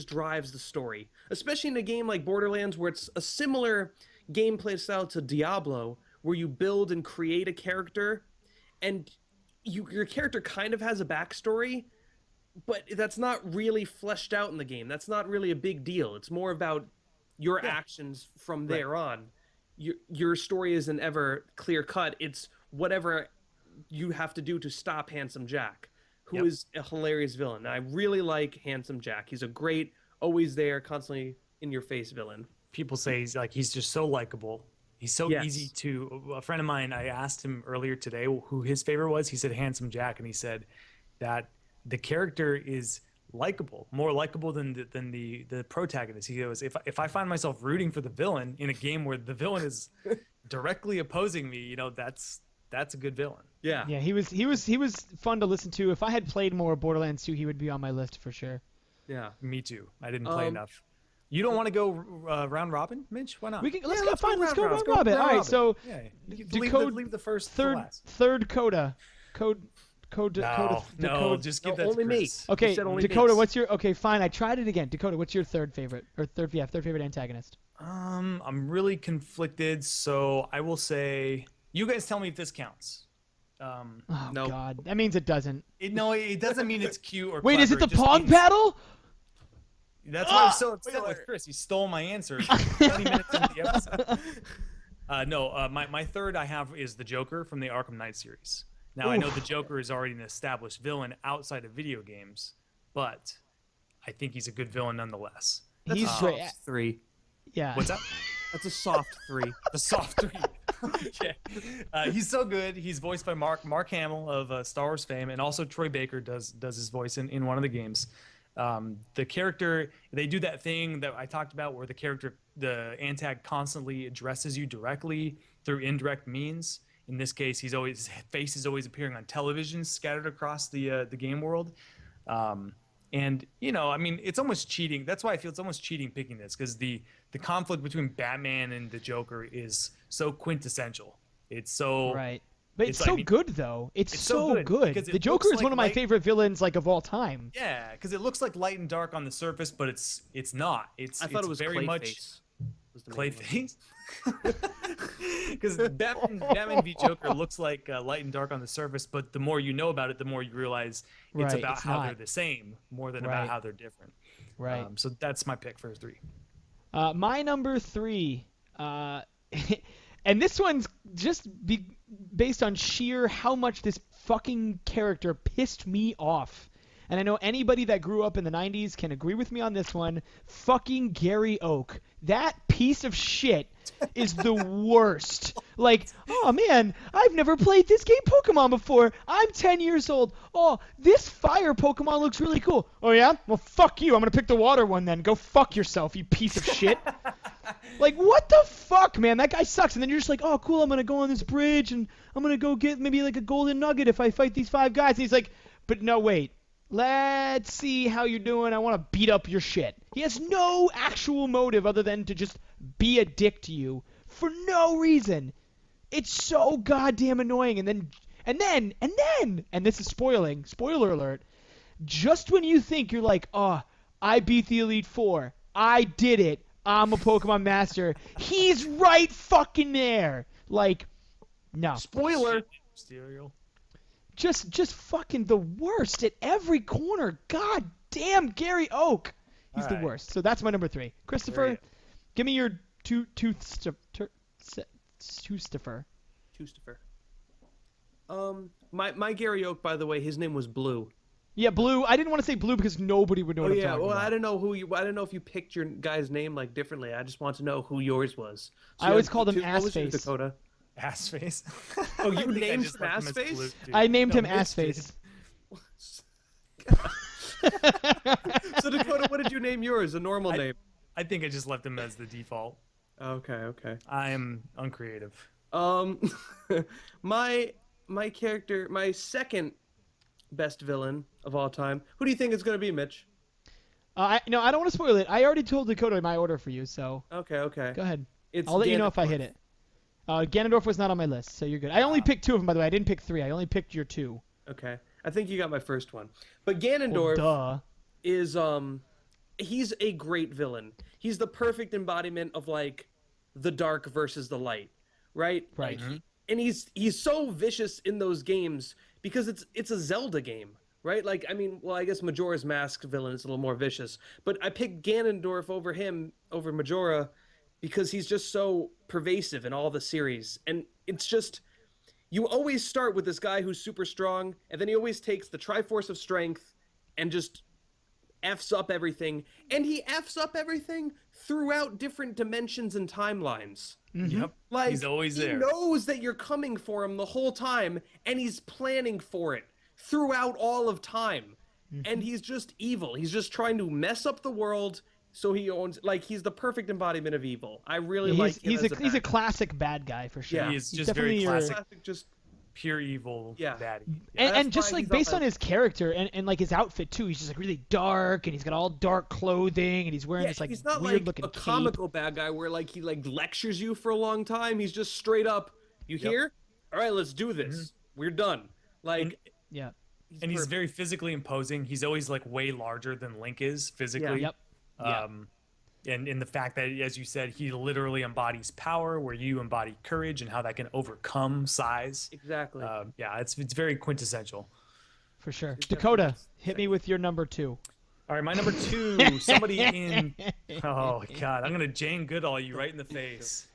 drives the story. Especially in a game like Borderlands, where it's a similar gameplay style to Diablo, where you build and create a character, and your character kind of has a backstory, but that's not really fleshed out in the game. That's not really a big deal. It's more about your actions from there on. Your story isn't ever clear cut. It's whatever you have to do to stop Handsome Jack, who is a hilarious villain. I really like Handsome Jack. He's a great, always there, constantly in your face villain. People say he's just so likable. He's so easy to. A friend of mine, I asked him earlier today who his favorite was. He said Handsome Jack, and he said that the character is likable, more likable than the protagonist. He goes, if I find myself rooting for the villain in a game where the villain is directly opposing me, that's a good villain. Yeah. Yeah, he was fun to listen to. If I had played more Borderlands 2, he would be on my list for sure. Yeah. Me too. I didn't play enough. You don't want to go round robin, Mitch? Why not? Let's go round robin. All right, so leave the first third Coda. No, just give that only to Chris. me. Okay, only Dakota, Mitch. what's your... Okay, fine, I tried it again. Dakota, what's your third favorite antagonist? I'm really conflicted, so I will say... You guys tell me if this counts. No. God. That means it doesn't. It doesn't mean it's cute or Wait, clever. is it the just pong means... paddle? That's why I'm so upset with Chris. He stole my answer 20 minutes into the episode. My third I have is the Joker from the Arkham Knight series. Now, I know the Joker is already an established villain outside of video games, but I think he's a good villain nonetheless. He's great. 3. Yeah. What's that? That's a soft 3. The soft 3. Yeah. He's so good. He's voiced by Mark Hamill of Star Wars fame, and also Troy Baker does his voice in one of the games. The character, they do that thing that I talked about where the antag constantly addresses you directly through indirect means. In this case, his face is always appearing on television scattered across the game world. And, it's almost cheating. That's why I feel it's almost cheating picking this, because the conflict between Batman and the Joker is so quintessential. It's so... Right. But it's so good, though. It's so good. The Joker is one of my favorite villains, of all time. Yeah, because it looks like light and dark on the surface, but it's not. I thought it was very much Clayface. Because Batman v Joker looks like light and dark on the surface, but the more you know about it, the more you realize it's about how they're the same more than about how they're different. Right. So that's my pick for 3. My number 3, and this one's just based on sheer how much this fucking character pissed me off. And I know anybody that grew up in the 90s can agree with me on this one. Fucking Gary Oak. That piece of shit is the worst. Oh man, I've never played this game Pokemon before. I'm 10 years old. Oh, this fire Pokemon looks really cool. Oh yeah? Well, fuck you. I'm going to pick the water one then. Go fuck yourself, you piece of shit. What the fuck, man? That guy sucks. And then you're just like, oh, cool, I'm going to go on this bridge and I'm going to go get maybe a golden nugget if I fight these 5 guys. And he's like, but no, wait. Let's see how you're doing. I want to beat up your shit. He has no actual motive other than to just be a dick to you for no reason. It's so goddamn annoying. And this is spoiler alert, just when you think you're like, oh, I beat the Elite Four. I did it. I'm a Pokemon master. He's right fucking there. No. Spoiler. Stereo. Just fucking the worst at every corner. God damn Gary Oak. He's the worst. So that's my number 3. Christopher, give me your two-stuffer. My Gary Oak, by the way, his name was Blue. Yeah, Blue. I didn't want to say Blue because nobody would know what I'm talking about. I don't know I don't know if you picked your guy's name differently. I just want to know who yours was. So I always called him Assface. Dakota. Assface. Oh, you named him Assface? I named him Assface. So Dakota, what did you name yours? A normal name? I think I just left him as the default. Okay. I am uncreative. My character, my second best villain of all time. Who do you think it's going to be, Mitch? I don't want to spoil it. I already told Dakota my order for you, so. Okay. Go ahead. I'll let you know if I hit it. Ganondorf was not on my list, so you're good. I only picked 2 of them, by the way. I didn't pick 3. I only picked your 2. Okay. I think you got my first one. But Ganondorf is he's a great villain. He's the perfect embodiment of the dark versus the light, right? Right. And he's so vicious in those games because it's a Zelda game, right? I guess Majora's Mask villain is a little more vicious, but I picked Ganondorf over Majora because he's just so pervasive in all the series. And it's just, you always start with this guy who's super strong, and then he always takes the Triforce of Strength and just F's up everything. And he F's up everything throughout different dimensions and timelines. Mm-hmm. Yep. He's always there. He knows that you're coming for him the whole time, and he's planning for it throughout all of time. and he's just evil. He's just trying to mess up the world. So he owns, like, he's the perfect embodiment of evil. I really like him he's a classic bad guy for sure. Yeah. He's just very classic, just pure evil baddie. And just like based on his character and like his outfit too, he's just like really dark and he's got all dark clothing and he's wearing this like he's not weird like looking a cape. comical bad guy where like he like lectures you for a long time. He's just straight up, you hear? All right, let's do this. We're done. Like he's very physically imposing. He's always like way larger than Link is physically. And in the fact that, as you said, he literally embodies power, where you embody courage, and how that can overcome size. Exactly. It's very quintessential. For sure. Dakota, hit me with your number 2. All right, my number 2, somebody in. Oh God, I'm gonna Jane Goodall you right in the face.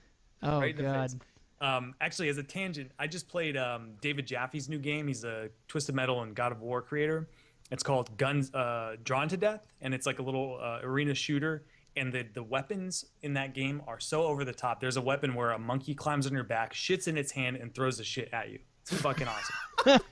Oh right in God. The face. Actually, as a tangent, I just played David Jaffe's new game. He's a Twisted Metal and God of War creator. It's called Guns Drawn to Death, and it's like a little arena shooter. And the weapons in that game are so over the top. There's a weapon where a monkey climbs on your back, shits in its hand, and throws the shit at you. It's fucking awesome.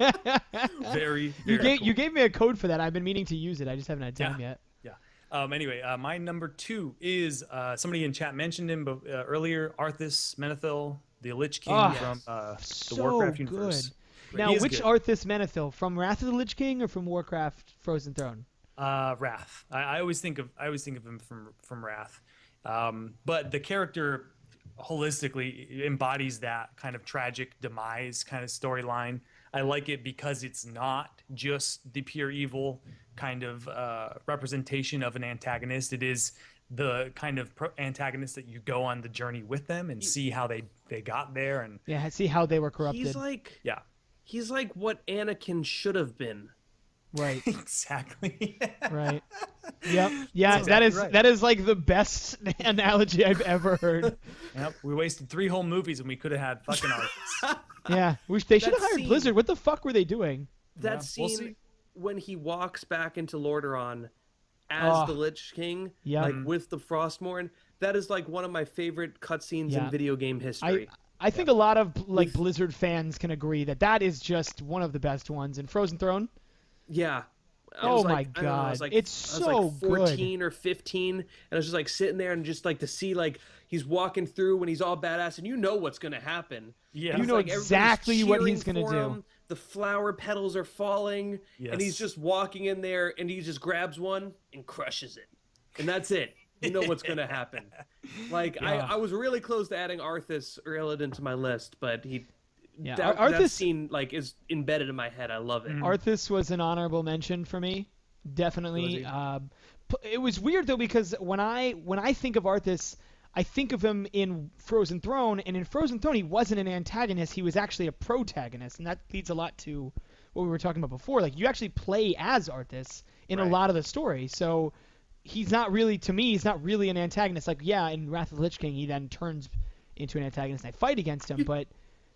very you cool. gave me a code for that. I've been meaning to use it. I just haven't had time yet. Yeah. Anyway, my number 2 is somebody in chat mentioned him earlier, Arthas Menethil, the Lich King from the Warcraft universe. Good. Now, which Arthas Menethil? From Wrath of the Lich King or from Warcraft Frozen Throne? Wrath. I always think of him from Wrath, but the character holistically embodies that kind of tragic demise kind of storyline. I like it because it's not just the pure evil kind of representation of an antagonist. It is the kind of antagonist that you go on the journey with them and see how they got there, and see how they were corrupted. He's like what Anakin should have been. Right. Exactly. Right. Yep. Yeah, exactly that is like the best analogy I've ever heard. Yep. We wasted 3 whole movies and we could have had fucking Arthas. Yeah. They should have hired Blizzard. What the fuck were they doing? That scene when he walks back into Lordaeron as the Lich King, like with the Frostmourne, that is like one of my favorite cutscenes in video game history. I think a lot of like Blizzard fans can agree that is just one of the best ones. In Frozen Throne. Yeah. My God. It's so good. I was like 14 good. or 15, and I was just like sitting there and just like to see like he's walking through when he's all badass, and you know what's going to happen. Yeah. You know exactly what he's going to do. The flower petals are falling, and he's just walking in there, and he just grabs one and crushes it. And that's it. You know what's going to happen. Like, I was really close to adding Arthas Urelid to my list, but that scene like is embedded in my head. I love it. Arthas was an honorable mention for me, definitely. It was weird though because when I think of Arthas, I think of him in Frozen Throne, and in Frozen Throne he wasn't an antagonist; he was actually a protagonist, and that leads a lot to what we were talking about before. Like you actually play as Arthas in a lot of the story, so he's not really an antagonist. Like in Wrath of the Lich King he then turns into an antagonist, and I fight against him, but.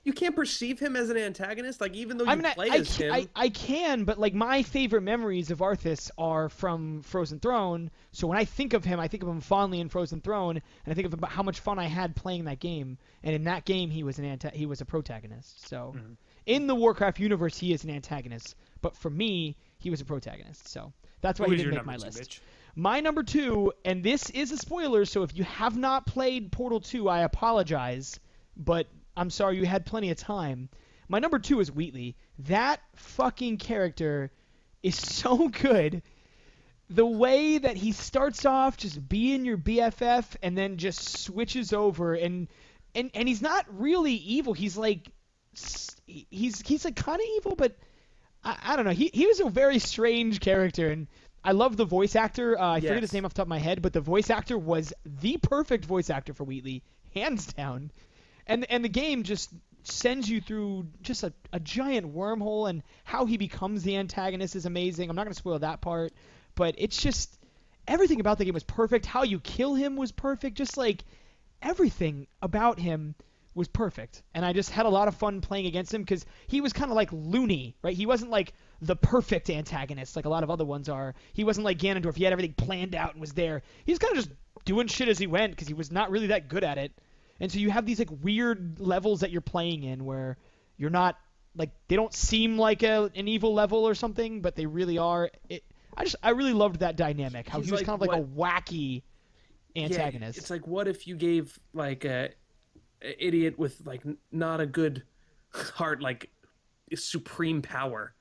You can't perceive him as an antagonist, like even though you play as him. I can, but like my favorite memories of Arthas are from Frozen Throne. So when I think of him fondly in Frozen Throne, and I think of about how much fun I had playing that game. And in that game, he was a protagonist. So in the Warcraft universe, he is an antagonist, but for me, he was a protagonist. So that's why he didn't make my list. Mitch? My number 2, and this is a spoiler, so if you have not played Portal 2, I apologize, but I'm sorry, you had plenty of time. My number 2 is Wheatley. That fucking character is so good. The way that he starts off just being your BFF and then just switches over and he's not really evil. He's like kind of evil, but I don't know. He was a very strange character, and I love the voice actor. I forget his name off the top of my head, but the voice actor was the perfect voice actor for Wheatley, hands down. And the game just sends you through just a giant wormhole, and how he becomes the antagonist is amazing. I'm not going to spoil that part, but it's just everything about the game was perfect. How you kill him was perfect. Just like everything about him was perfect. And I just had a lot of fun playing against him because he was kind of like loony, right? He wasn't like the perfect antagonist like a lot of other ones are. He wasn't like Ganondorf. He had everything planned out and was there. He was kind of just doing shit as he went because he was not really that good at it. And so you have these like weird levels that you're playing in where you're not like they don't seem like an evil level or something, but they really are. I really loved that dynamic. How He's he was like, kind of like what- a wacky antagonist. Yeah, it's like, what if you gave like a idiot with like not a good heart like supreme power,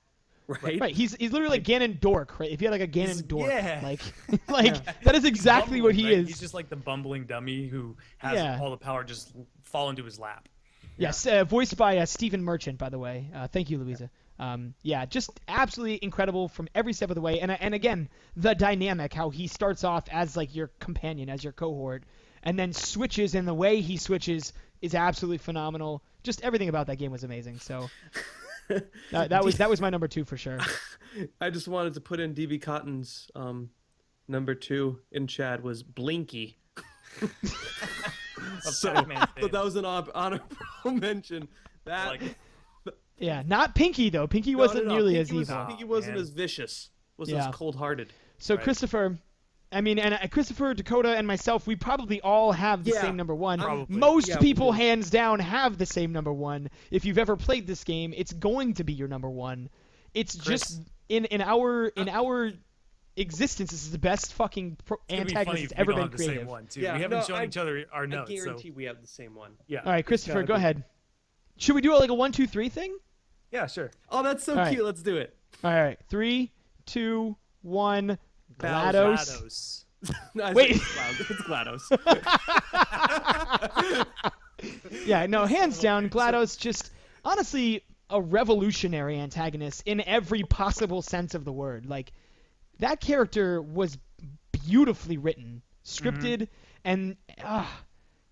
right? Right, he's literally like Ganondorf, right? If you had like a Ganondorf, yeah. like that is exactly what he bumbling, right? is. He's just like the bumbling dummy who has Yeah. all the power just fall into his lap. Yes, voiced by Stephen Merchant, by the way. Thank you, Louisa. Yeah, just absolutely incredible from every step of the way. And again, the dynamic, how he starts off as like your companion, as your cohort, and then switches, and the way he switches is absolutely phenomenal. Just everything about that game was amazing. So that was my number 2 for sure. I just wanted to put in DB Cotton's number 2 in chat was Blinky. So that was an honorable mention. That Yeah, not Pinky though. Pinky wasn't nearly as evil. Pinky wasn't as vicious. Wasn't as cold-hearted. So Right. Christopher, I mean, and Christopher, Dakota, and myself, we probably all have the same number 1. Probably. Most people, hands down, have the same number 1. If you've ever played this game, it's going to be your number 1. It's just in our existence, this is the best fucking antagonist that's ever been created. The same one, too. We haven't shown each other our notes. I guarantee we have the same one. Yeah. All right, Christopher, go ahead. Should we do it like a 1, 2, 3 thing? Yeah, sure. Oh, that's so All cute. right. Let's do it. All right, 3, 2, 1. GLaDOS. No, Wait. it's GLaDOS. Yeah, no, hands down, GLaDOS just honestly a revolutionary antagonist in every possible sense of the word. Like that character was beautifully written, scripted, and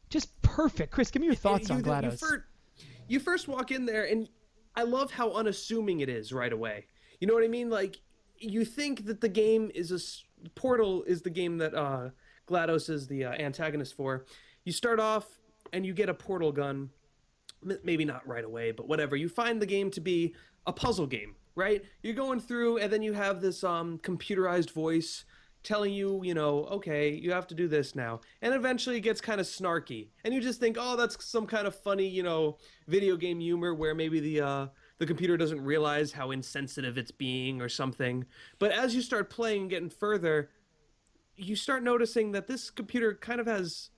just perfect. Chris, give me your thoughts on GLaDOS. You first walk in there, and I love how unassuming it is right away. You know what I mean? Like you think that the game is Portal is the game that GLaDOS is the antagonist for. You start off and you get a portal gun. Maybe not right away, but whatever. You find the game to be a puzzle game, right? You're going through, and then you have this computerized voice telling you, okay, you have to do this now. And eventually it gets kind of snarky. And you just think, oh, that's some kind of funny, video game humor where maybe the computer doesn't realize how insensitive it's being or something. But as you start playing and getting further, you start noticing that this computer kind of has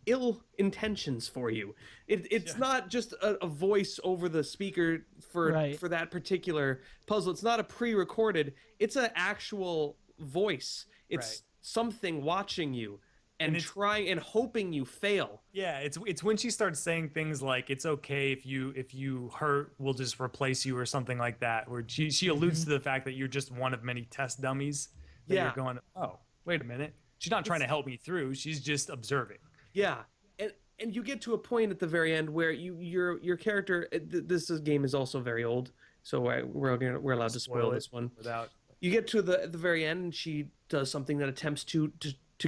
ill intentions for you. It's not just a voice over the speaker for that particular puzzle. It's not a pre-recorded. It's an actual voice. It's something watching you and trying and hoping you fail. Yeah, it's when she starts saying things like it's okay if you hurt, we'll just replace you or something like that, where she alludes to the fact that you're just one of many test dummies that you're going, oh, wait a minute. She's not trying to help me through. She's just observing. Yeah. And you get to a point at the very end where your character, this game is also very old, so we're allowed to spoil this one. You get to the very end, and she does something that attempts to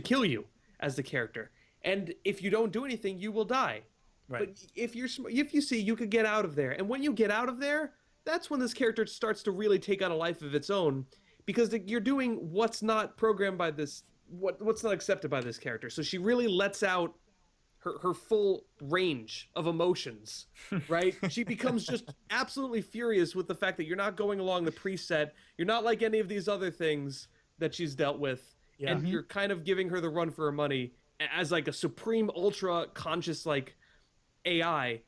kill you as the character. And if you don't do anything, you will die. Right. But if you see, you could get out of there. And when you get out of there, that's when this character starts to really take on a life of its own, because you're doing what's not programmed by this, what's not accepted by this character. So she really lets out her full range of emotions, right? She becomes just absolutely furious with the fact that you're not going along the preset. You're not like any of these other things that she's dealt with. Yeah. And you're kind of giving her the run for her money as like a supreme ultra conscious like AI.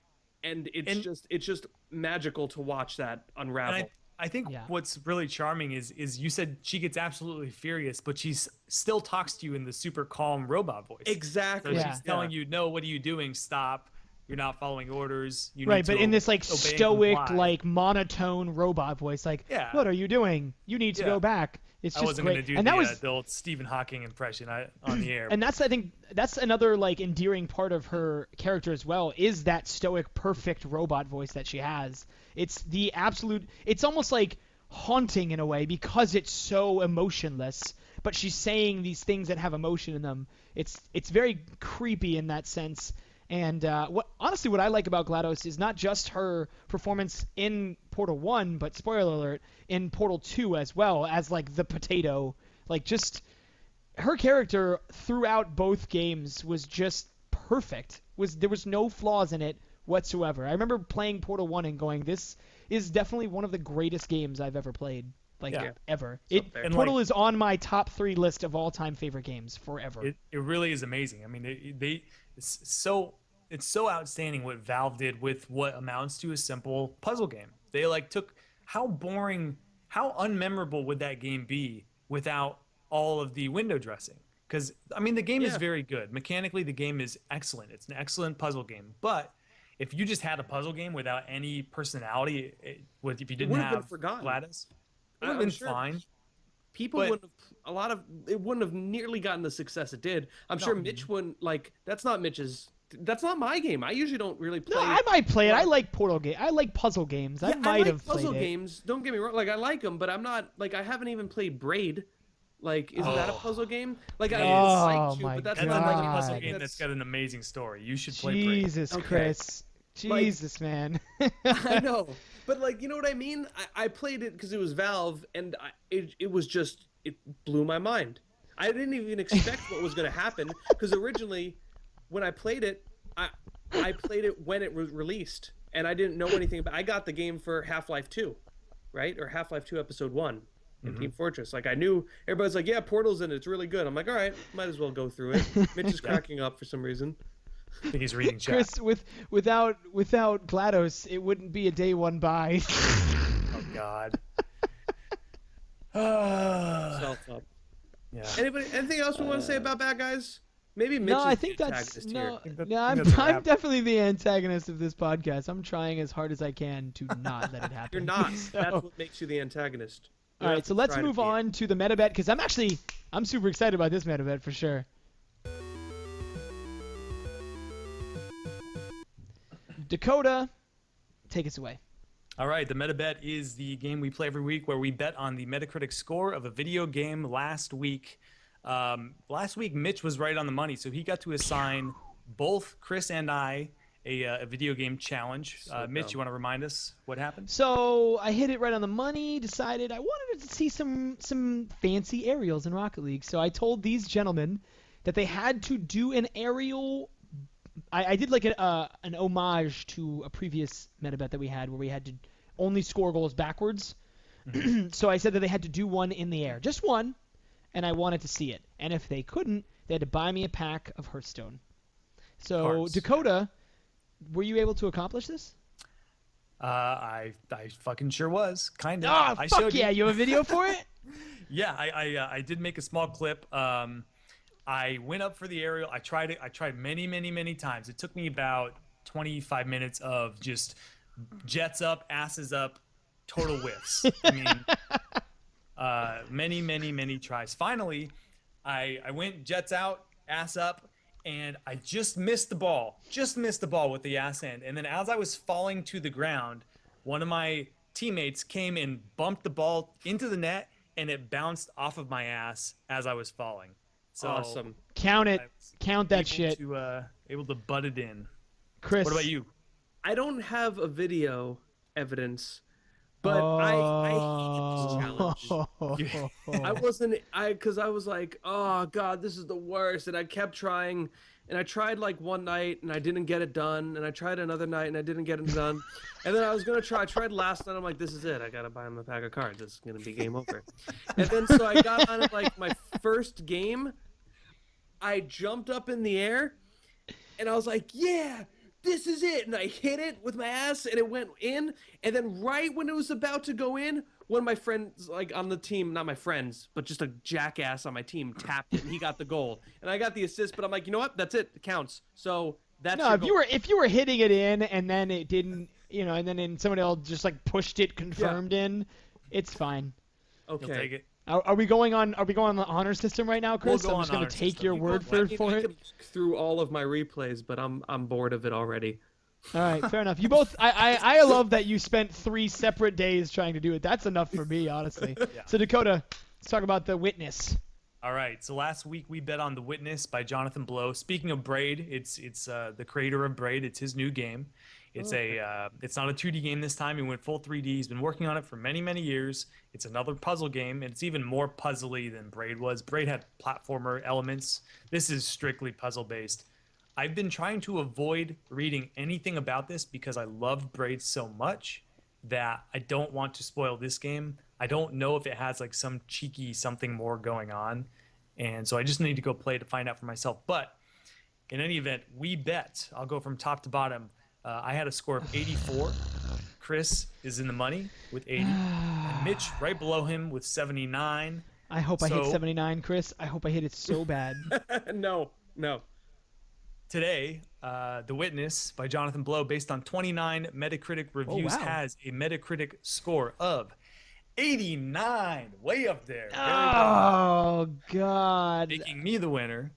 And it's just magical to watch that unravel. I think what's really charming is you said she gets absolutely furious, but she still talks to you in the super calm robot voice. Exactly. So she's telling you, no, what are you doing? Stop. You're not following orders. You right, need but to in this like stoic, like monotone robot voice, like, what are you doing? You need to go back. It's just I wasn't great. going to do the old Stephen Hawking impression on the air. And I think that's another like endearing part of her character as well, is that stoic, perfect robot voice that she has. It's the absolute. It's almost like haunting in a way because it's so emotionless, but she's saying these things that have emotion in them. It's very creepy in that sense. And what I like about GLaDOS is not just her performance in Portal 1, but spoiler alert, in Portal 2 as well, as like the potato. Like just her character throughout both games was just perfect. There was no flaws in it whatsoever. I remember playing Portal 1 and going, this is definitely one of the greatest games I've ever played. like Yeah. ever. And, Portal is on my top 3 list of all-time favorite games forever. It really is amazing. I mean, it's so outstanding what Valve did with what amounts to a simple puzzle game. They like took how boring, how unmemorable would that game be without all of the window dressing? Because I mean, the game is very good. Mechanically, the game is excellent. It's an excellent puzzle game. But if you just had a puzzle game without any personality, if you didn't have Gladys, it would have been fine. People wouldn't have it wouldn't have nearly gotten the success it did. I'm sure Mitch wouldn't like. That's not my game. I usually don't really play. No, I might play it. I like Portal game. I like puzzle games. I might have played puzzle it. games. Don't get me wrong. Like I like them, but I'm not like I haven't even played Braid. Like, isn't that a puzzle game? Like, I like you, but that's not like a puzzle game. That's got an amazing story. You should play Braid. Jesus, Chris. Jesus, man. I know, but like, you know what I mean? I played it because it was Valve, and it was just, it blew my mind. I didn't even expect what was going to happen, because originally, when I played it, I played it when it was released, and I didn't know anything about. I got the game for Half-Life 2, right, or Half-Life 2 Episode 1. In Team Fortress. Like, I knew everybody's like, yeah, Portal's in it. It's really good. I'm like, all right, might as well go through it. Mitch is cracking up for some reason. I think he's reading chat. Chris, without GLaDOS, it wouldn't be a day one buy. Oh God. Self up. Yeah. Anything else we want to say about Bad Guys? Maybe Mitch No, is I think the that's antagonist here. no. I'm definitely the antagonist of this podcast. I'm trying as hard as I can to not let it happen. You're not. That's what makes you the antagonist. All right, so let's move on to the meta bet, because I'm super excited about this meta bet for sure. Dakota, take us away. All right, the meta bet is the game we play every week where we bet on the Metacritic score of a video game. Last week, Mitch was right on the money, so he got to assign both Chris and I a video game challenge. Mitch, you want to remind us what happened? So I hit it right on the money, decided I wanted to see some fancy aerials in Rocket League. So I told these gentlemen that they had to do an aerial. I did like an homage to a previous meta bet that we had where we had to only score goals backwards. So I said that they had to do one in the air, just one, and I wanted to see it. And if they couldn't, they had to buy me a pack of Hearthstone. So Dakota, were you able to accomplish this? I fucking sure was, kind of. Oh, I fuck yeah! You have a video for it? Yeah, I did make a small clip. I went up for the aerial. I tried many times. It took me about 25 minutes of just jets up, asses up, total whiffs. I mean, many tries. Finally, I went jets out, ass up, and I just missed the ball. Just missed the ball with the ass end. And then as I was falling to the ground, one of my teammates came and bumped the ball into the net, and it bounced off of my ass as I was falling. So awesome. Count it. Count that shit. Able to butt it in. Chris, what about you? I don't have a video evidence, but I hated this challenge. Because I was like, oh God, this is the worst. And I kept trying, and I tried like one night and I didn't get it done. And I tried another night and I didn't get it done. And then I was going to try, I tried last night. I'm like, this is it. I got to buy him a pack of cards. It's going to be game over. And then so I got on it like my first game. I jumped up in the air and I was like, yeah, this is it. And I hit it with my ass and it went in. And then right when it was about to go in, one of my friends, like on the team, not my friends, but just a jackass on my team, tapped it and he got the goal. And I got the assist, but I'm like, you know what? That's it. It counts. So that's no. If you were hitting it in and then it didn't, and then somebody else just like pushed it confirmed in, it's fine. Okay. You'll take it. Are we going on the honor system right now, Chris? We'll I'm just going to take your word for it. Through all of my replays, but I'm bored of it already. All right, fair enough. You both. I love that you spent 3 separate days trying to do it. That's enough for me, honestly. Yeah. So Dakota, let's talk about The Witness. All right. So last week we bet on The Witness by Jonathan Blow. Speaking of Braid, it's the creator of Braid. It's his new game. It's it's not a 2D game this time. He went full 3D. He's been working on it for many years. It's another puzzle game, and it's even more puzzly than Braid was. Braid had platformer elements. This is strictly puzzle based. I've been trying to avoid reading anything about this because I loved Braid so much that I don't want to spoil this game. I don't know if it has like some cheeky something more going on. And so I just need to go play to find out for myself. But in any event, we bet. I'll go from top to bottom. I had a score of 84. Chris is in the money with 80. And Mitch right below him with 79. I hope I hit 79, Chris. I hope I hit it so bad. No. Today, The Witness by Jonathan Blow, based on 29 Metacritic reviews, has a Metacritic score of 89. Way up there. Oh, God. Making me the winner.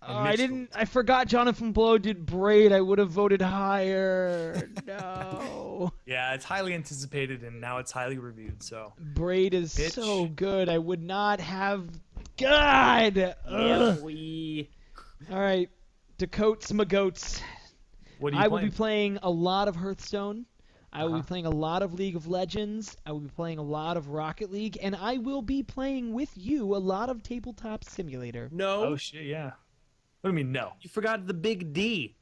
I forgot Jonathan Blow did Braid. I would have voted higher. No. Yeah, it's highly anticipated, and now it's highly reviewed. So Braid is so good. I would not have. God. Yeah, All right, Dakotes Magoats. What are you I will be playing a lot of Hearthstone. I will be playing a lot of League of Legends. I will be playing a lot of Rocket League, and I will be playing with you a lot of Tabletop Simulator. No. Oh shit, yeah. What do you mean no? You forgot the big D.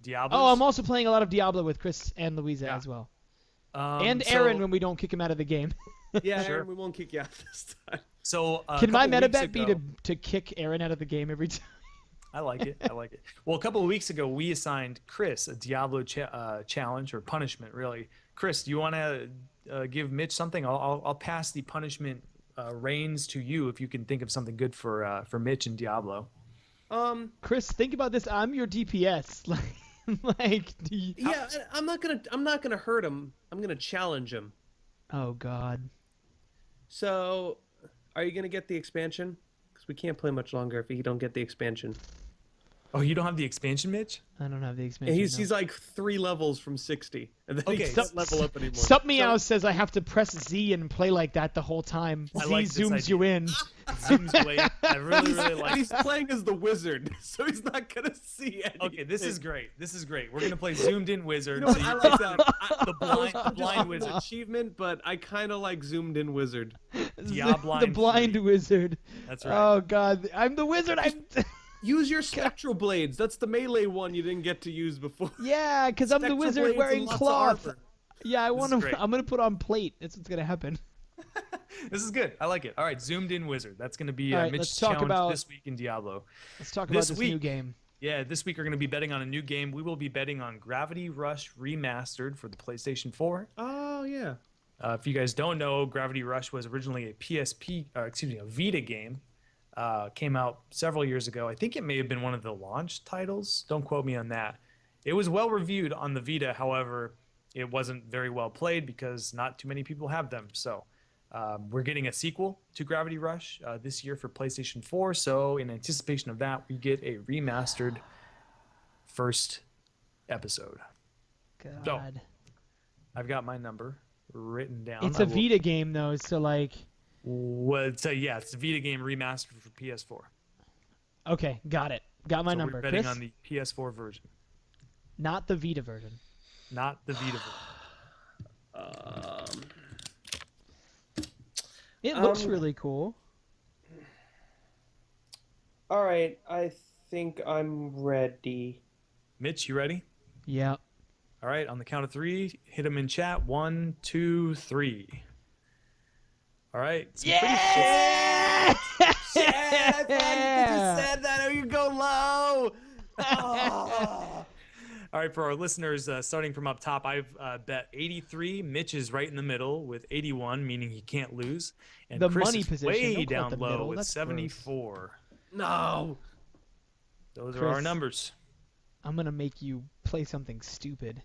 Diablo. Oh, I'm also playing a lot of Diablo with Chris and Louisa as well. And Aaron when we don't kick him out of the game. Yeah, Sure. Aaron, we won't kick you out this time. So Can my meta bet be to kick Aaron out of the game every time? I like it. Well, a couple of weeks ago, we assigned Chris a Diablo challenge or punishment, really. Chris, do you want to give Mitch something? I'll pass the punishment reins to you if you can think of something good for Mitch and Diablo. Chris, think about this. I'm your DPS. Yeah, I'm not gonna hurt him. I'm gonna challenge him. Oh God. So, are you gonna get the expansion? Because we can't play much longer if you don't get the expansion. Oh, you don't have the expansion, Mitch? I don't have the expansion. He's like 3 levels from 60, and then he doesn't level up anymore. Meow says I have to press Z and play like that the whole time. Z zooms you in. Zooms way. I really like. He's playing as the wizard, so he's not gonna see anything. Okay, this is great. We're gonna play zoomed in wizard. You know, I like that. The blind wizard achievement, but I kind of like zoomed in wizard. The blind wizard. That's right. Oh God, I'm the wizard. Use your spectral blades. That's the melee one you didn't get to use before. Yeah, because I'm the wizard wearing cloth. Yeah, I'm gonna put on plate. That's what's gonna happen. This is good. I like it. All right, zoomed in wizard. That's gonna be right, Mitch's challenge this week in Diablo. Let's talk about this new game. Yeah, this week we're gonna be betting on a new game. We will be betting on Gravity Rush Remastered for the PlayStation 4. Oh yeah. If you guys don't know, Gravity Rush was originally a Vita game. Came out several years ago. I think it may have been one of the launch titles. Don't quote me on that. It was well reviewed on the Vita. However, it wasn't very well played because not too many people have them. So we're getting a sequel to Gravity Rush this year for PlayStation 4. So in anticipation of that, we get a remastered first episode. God. So, I've got my number written down. It's a Vita game though, so like. It's a Vita game remastered for PS4. Okay, got it. Got my number. We're betting Chris? on the PS4 version. Not the Vita version. Not the Vita version. It looks really cool. All right, I think I'm ready. Mitch, you ready? Yeah. All right, on the count of 3, hit them in chat. 1, 2, 3. All right. Yeah! Yeah! You just said that, or you go low. Oh. All right, for our listeners, starting from up top, I've bet 83. Mitch is right in the middle with 81, meaning he can't lose. And the Chris money is position. way Don't down call it the low middle. with That's 74. Gross. No. Those are our numbers. I'm going to make you play something stupid.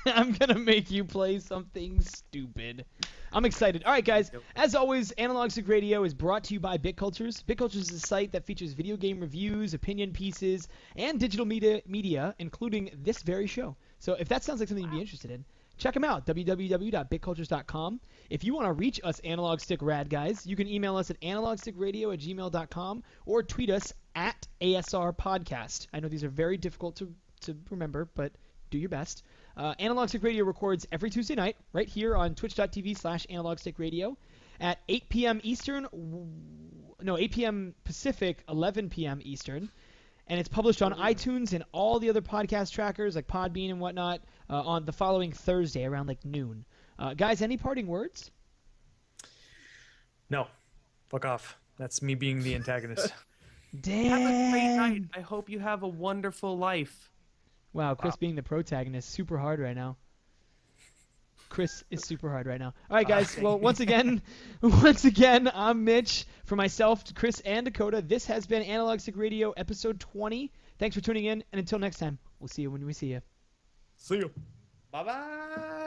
I'm going to make you play something stupid. I'm excited. All right, guys. As always, Analog Stick Radio is brought to you by BitCultures. BitCultures is a site that features video game reviews, opinion pieces, and digital media, including this very show. So if that sounds like something you'd be interested in, check them out, www.bitcultures.com. If you want to reach us Analog Stick Rad guys, you can email us at analogstickradio@gmail.com or tweet us at ASR Podcast. I know these are very difficult to remember, but do your best. Analog Stick Radio records every Tuesday night right here on twitch.tv/AnalogStickRadio at 8 p.m. Eastern, 8 p.m. Pacific, 11 p.m. Eastern. And it's published on iTunes and all the other podcast trackers like Podbean and whatnot on the following Thursday around like noon. Guys, any parting words? No. Fuck off. That's me being the antagonist. Damn. Have a great night. I hope you have a wonderful life. Wow, Chris being the protagonist, super hard right now. Chris is super hard right now. All right, guys. Well, once again, I'm Mitch. For myself, Chris, and Dakota, this has been Analog Stick Radio episode 20. Thanks for tuning in, and until next time, we'll see you when we see you. See you. Bye-bye.